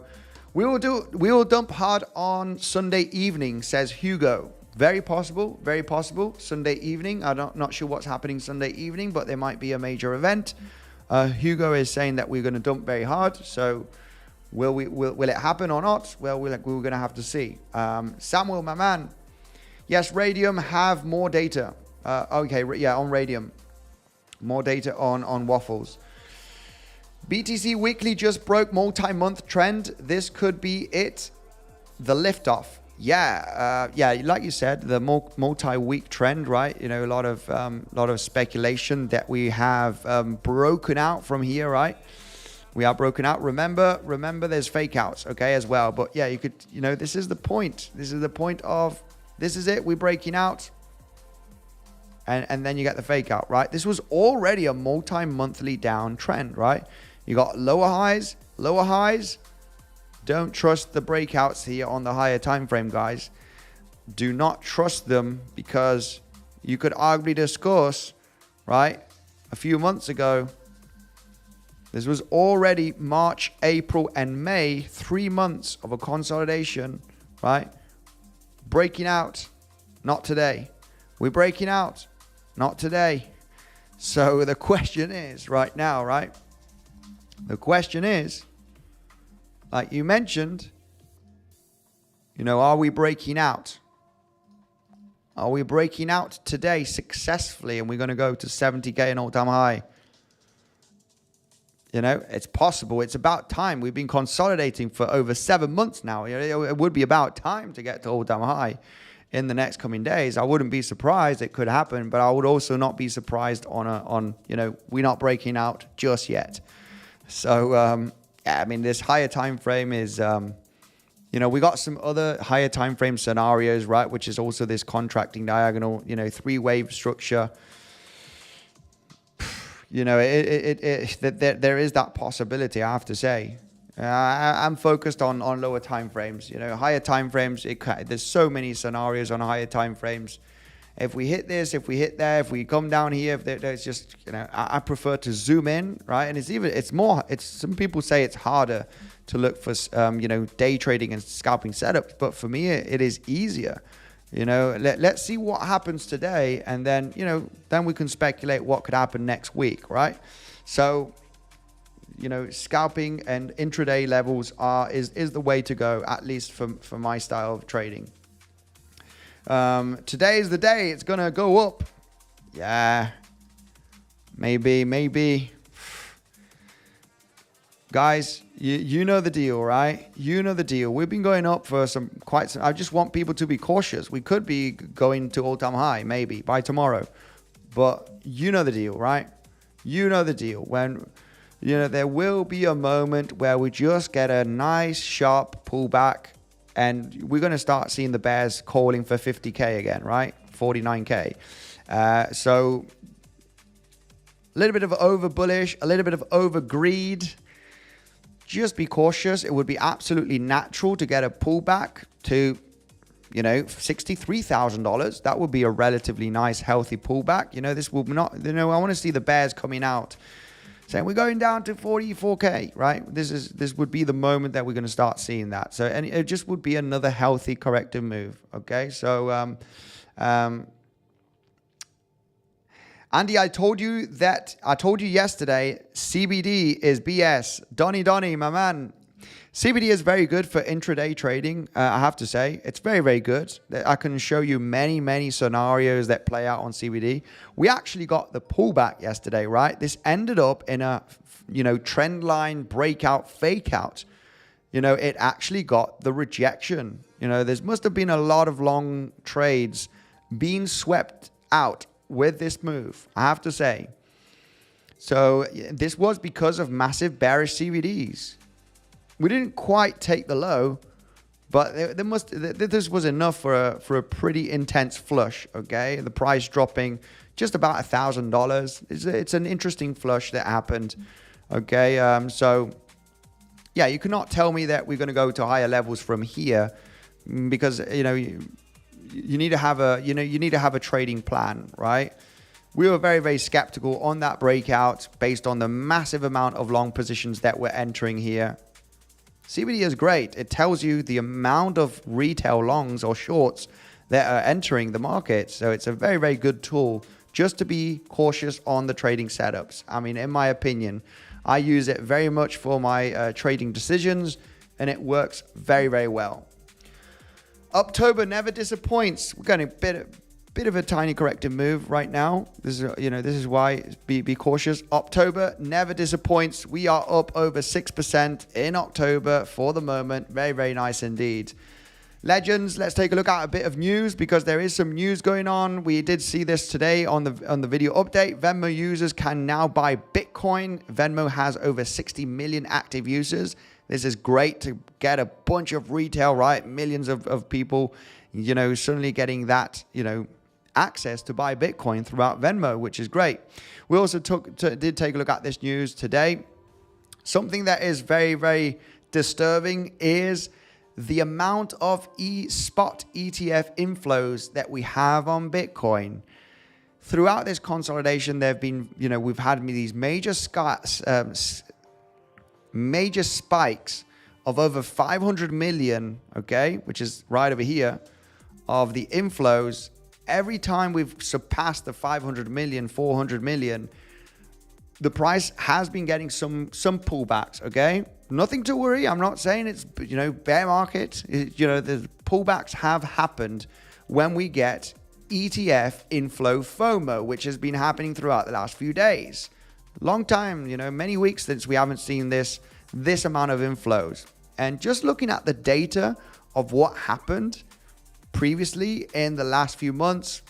we will dump hard on Sunday evening, says Hugo. Very possible, very possible. Sunday evening. I'm not sure what's happening Sunday evening, but there might be a major event. Hugo is saying that we're going to dump very hard. So will it happen or not? Well, we're going to have to see. Samuel, my man. Yes, Radium have more data. Okay, yeah, on Radium. More data on Waffles. BTC Weekly just broke multi-month trend. This could be it. The liftoff. Yeah, like you said, the multi-week trend, right? You know, a lot of speculation that we have broken out from here, right? We are broken out. Remember, there's fake outs, okay, as well. But yeah, you could, this is the point. This is the point of, this is it. We're breaking out. And then you get the fake out, right? This was already a multi-monthly down trend, right? You got lower highs. Don't trust the breakouts here on the higher time frame, guys. Do not trust them, because you could arguably discuss, right? A few months ago, this was already March, April, and May, 3 months of a consolidation, right? Breaking out, not today. We're breaking out, not today. So the question is right now, right? The question is, like you mentioned, are we breaking out? Are we breaking out today successfully, and we're going to go to 70K, an all-time high? It's possible. It's about time. We've been consolidating for over 7 months now. It would be about time to get to all-time high in the next coming days. I wouldn't be surprised. It could happen, but I would also not be surprised on we're not breaking out just yet. So, this higher time frame is, we got some other higher time frame scenarios, right? Which is also this contracting diagonal, 3-wave structure. There is that possibility, I have to say. I'm focused on lower time frames. Higher time frames, there's so many scenarios on higher time frames. If we hit this, if we hit there, if we come down here, if there's just, I prefer to zoom in, right? And some people say it's harder to look for, day trading and scalping setups. But for me, it is easier. Let's see what happens today. And then, then we can speculate what could happen next week, right? So, scalping and intraday levels is the way to go, at least for my style of trading. Today is the day it's gonna go up. Yeah, maybe. Guys, you know the deal, right? You know the deal. We've been going up for quite some. I just want people to be cautious. We could be going to all-time high maybe by tomorrow, but you know the deal, right? You know the deal. When there will be a moment where we just get a nice sharp pullback. And we're going to start seeing the bears calling for 50K again, right? 49K. So a little bit of over bullish, a little bit of over greed. Just be cautious. It would be absolutely natural to get a pullback to, $63,000. That would be a relatively nice, healthy pullback. This will not, I want to see the bears coming out saying we're going down to 44K, right? This would be the moment that we're going to start seeing that. So, and it just would be another healthy corrective move. Okay, so Andy, I told you yesterday, CBD is BS. Donny, my man. CBD is very good for intraday trading. I have to say, it's very, very good. I can show you many, many scenarios that play out on CBD. We actually got the pullback yesterday, right? This ended up in a, trend line breakout, fake out. It actually got the rejection. There must have been a lot of long trades being swept out with this move, I have to say. So this was because of massive bearish CBDs. We didn't quite take the low, But this was enough for a pretty intense flush, okay? The price dropping just about $1,000. It's an interesting flush that happened, okay? So yeah, you cannot tell me that we're going to go to higher levels from here, because you need to have a trading plan, right? We were very, very skeptical on that breakout based on the massive amount of long positions that we're entering here. CBD is great. It tells you the amount of retail longs or shorts that are entering the market. So it's a very, very good tool just to be cautious on the trading setups. I mean, in my opinion, I use it very much for my trading decisions, and it works very, very well. October never disappoints. We're getting a bit of a tiny corrective move right now. This is why be cautious. October never disappoints. We are up over 6% in October for the moment. Very, very nice indeed. Legends, let's take a look at a bit of news, because there is some news going on. We did see this today on the video update. Venmo users can now buy Bitcoin. Venmo has over 60 million active users. This is great to get a bunch of retail, right? Millions of people, suddenly getting that, access to buy Bitcoin throughout Venmo, which is great. We also did take a look at this news today. Something that is very, very disturbing is the amount of spot ETF inflows that we have on Bitcoin. Throughout this consolidation, there have been, we've had these major spikes of over 500 million, okay, which is right over here, of the inflows. Every time we've surpassed the 500 million, 400 million, the price has been getting some pullbacks, okay? Nothing to worry. I'm not saying it's, bear market. The pullbacks have happened when we get ETF inflow FOMO, which has been happening throughout the last few days. Long time, many weeks since we haven't seen this amount of inflows. And just looking at the data of what happened previously in the last few months,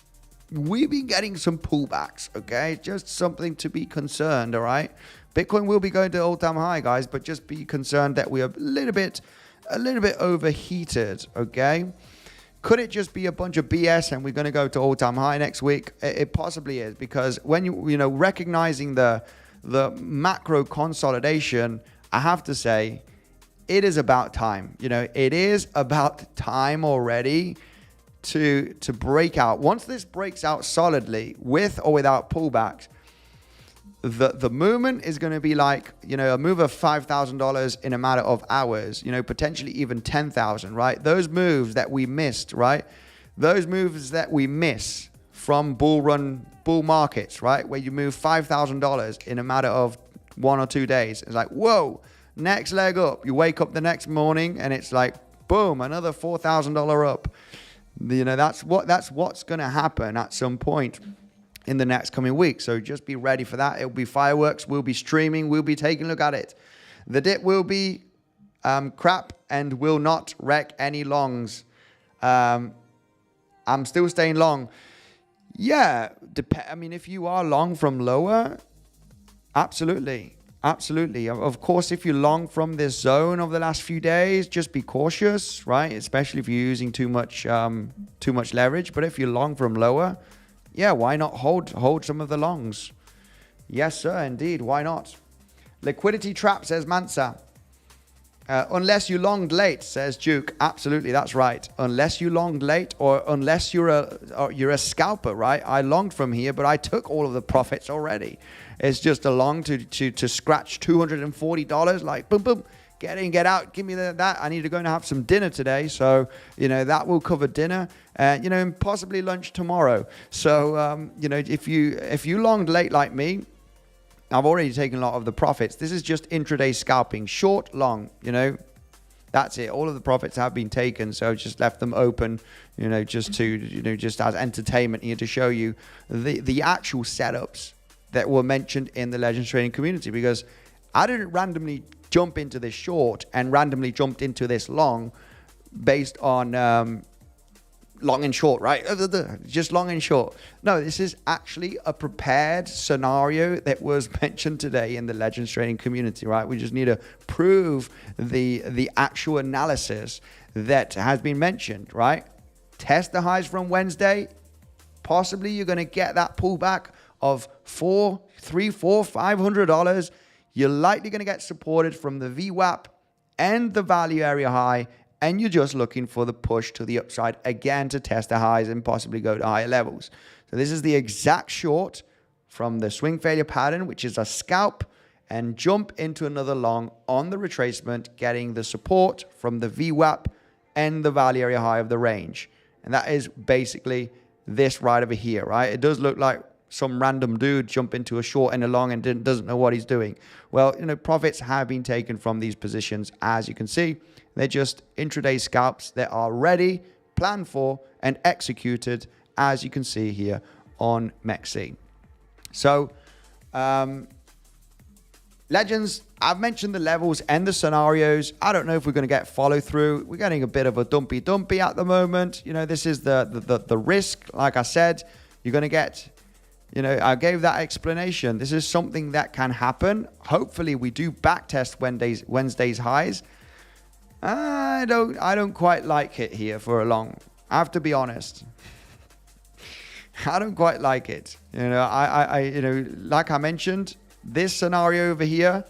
we've been getting some pullbacks, okay? Just something to be concerned, all right? Bitcoin will be going to all-time high, guys, but just be concerned that we are a little bit overheated, okay? Could it just be a bunch of BS and we're going to go to all-time high next week? It possibly is, because when recognizing the macro consolidation, I have to say, it is about time. It is about time already to break out. Once this breaks out solidly, with or without pullbacks, the movement is going to be like, a move of $5,000 in a matter of hours, potentially even 10,000, right? Those moves that we missed, right? Those moves that we miss from bull markets, right? Where you move $5,000 in a matter of 1 or 2 days. It's like, whoa, next leg up. You wake up the next morning and it's like, boom, another $4,000 up. That's what's going to happen at some point in the next coming week. So just be ready for that. It'll be fireworks. We'll be streaming. We'll be taking a look at it. The dip will be crap and will not wreck any longs. I'm still staying long. Yeah. If you are long from lower, absolutely. Absolutely. Of course, if you're long from this zone of the last few days, just be cautious, right? Especially if you're using too much leverage. But if you're long from lower, yeah, why not hold some of the longs? Yes, sir, indeed. Why not? Liquidity trap, says Mansa. Unless you longed late, says Duke. Absolutely, that's right. Unless you longed late, or unless you're a scalper, right? I longed from here, but I took all of the profits already. It's just a long to scratch $240, like boom, boom, get in, get out, give me that. I need to go and have some dinner today, so that will cover dinner, and possibly lunch tomorrow. So if you longed late like me, I've already taken a lot of the profits. This is just intraday scalping, short, long, that's it. All of the profits have been taken, so I've just left them open, just as entertainment here to show you the actual setups that were mentioned in the Legends trading community, because I didn't randomly jump into this short and randomly jumped into this long based on long and short, right? Just long and short. No, this is actually a prepared scenario that was mentioned today in the Legends trading community, right? We just need to prove the actual analysis that has been mentioned, right? Test the highs from Wednesday. Possibly you're going to get that pullback of $300, $400, $500. You're likely going to get supported from the VWAP and the value area high, and you're just looking for the push to the upside again to test the highs and possibly go to higher levels. So this is the exact short from the swing failure pattern, which is a scalp, and jump into another long on the retracement, getting the support from the VWAP and the value area high of the range. And that is basically this right over here, right? It does look like some random dude jump into a short and a long and doesn't know what he's doing. Well, profits have been taken from these positions, as you can see. They're just intraday scalps that are ready, planned for, and executed, as you can see here on 𝗬𝗫𝗃. So, Legends, I've mentioned the levels and the scenarios. I don't know if we're going to get follow through. We're getting a bit of a dumpy at the moment. This is the risk. Like I said, you're going to get, I gave that explanation. This is something that can happen. Hopefully we do backtest Wednesday's highs. I don't quite like it here for a long. I have to be honest. I don't quite like it. Like I mentioned, this scenario over here,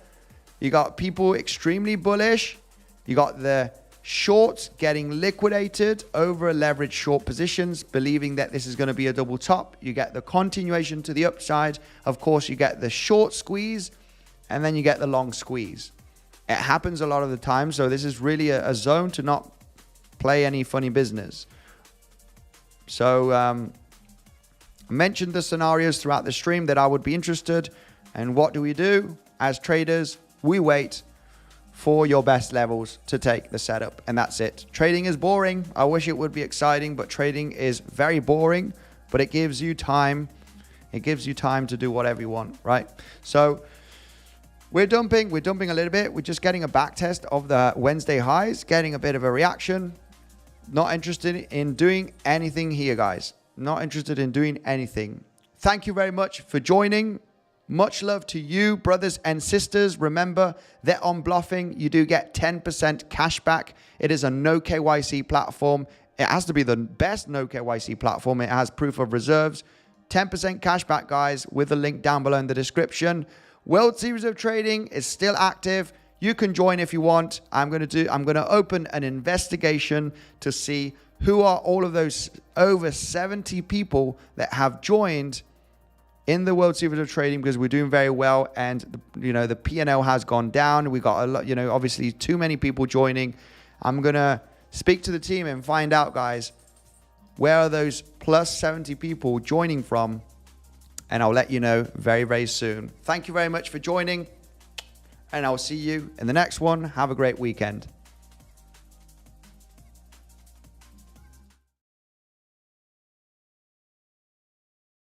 you got people extremely bullish. You got the shorts getting liquidated over leveraged short positions, believing that this is going to be a double top. You get the continuation to the upside. Of course, you get the short squeeze, and then you get the long squeeze. It happens a lot of the time, so this is really a zone to not play any funny business. So I mentioned the scenarios throughout the stream that I would be interested. And what do? As traders, we wait for your best levels to take the setup, and that's it. Trading is boring. I wish it would be exciting, but trading is very boring, but it gives you time. It gives you time to do whatever you want, right? So we're dumping a little bit. We're just getting a back test of the Wednesday highs, getting a bit of a reaction. Not interested in doing anything here, guys. Not interested in doing anything. Thank you very much for joining. Much love to you, brothers and sisters. Remember that on Bluffing, you do get 10% cash back. It is a no KYC platform. It has to be the best no KYC platform. It has proof of reserves. 10% cash back, guys, with the link down below in the description. World Series of Trading is still active. You can join if you want. I'm going to open an investigation to see who are all of those over 70 people that have joined in the World Series of Trading, because we're doing very well, and the P&L has gone down. We got a lot, obviously too many people joining. I'm gonna speak to the team and find out, guys, where are those plus 70 people joining from, and I'll let you know very, very soon. Thank you very much for joining, and I'll see you in the next one. Have a great weekend.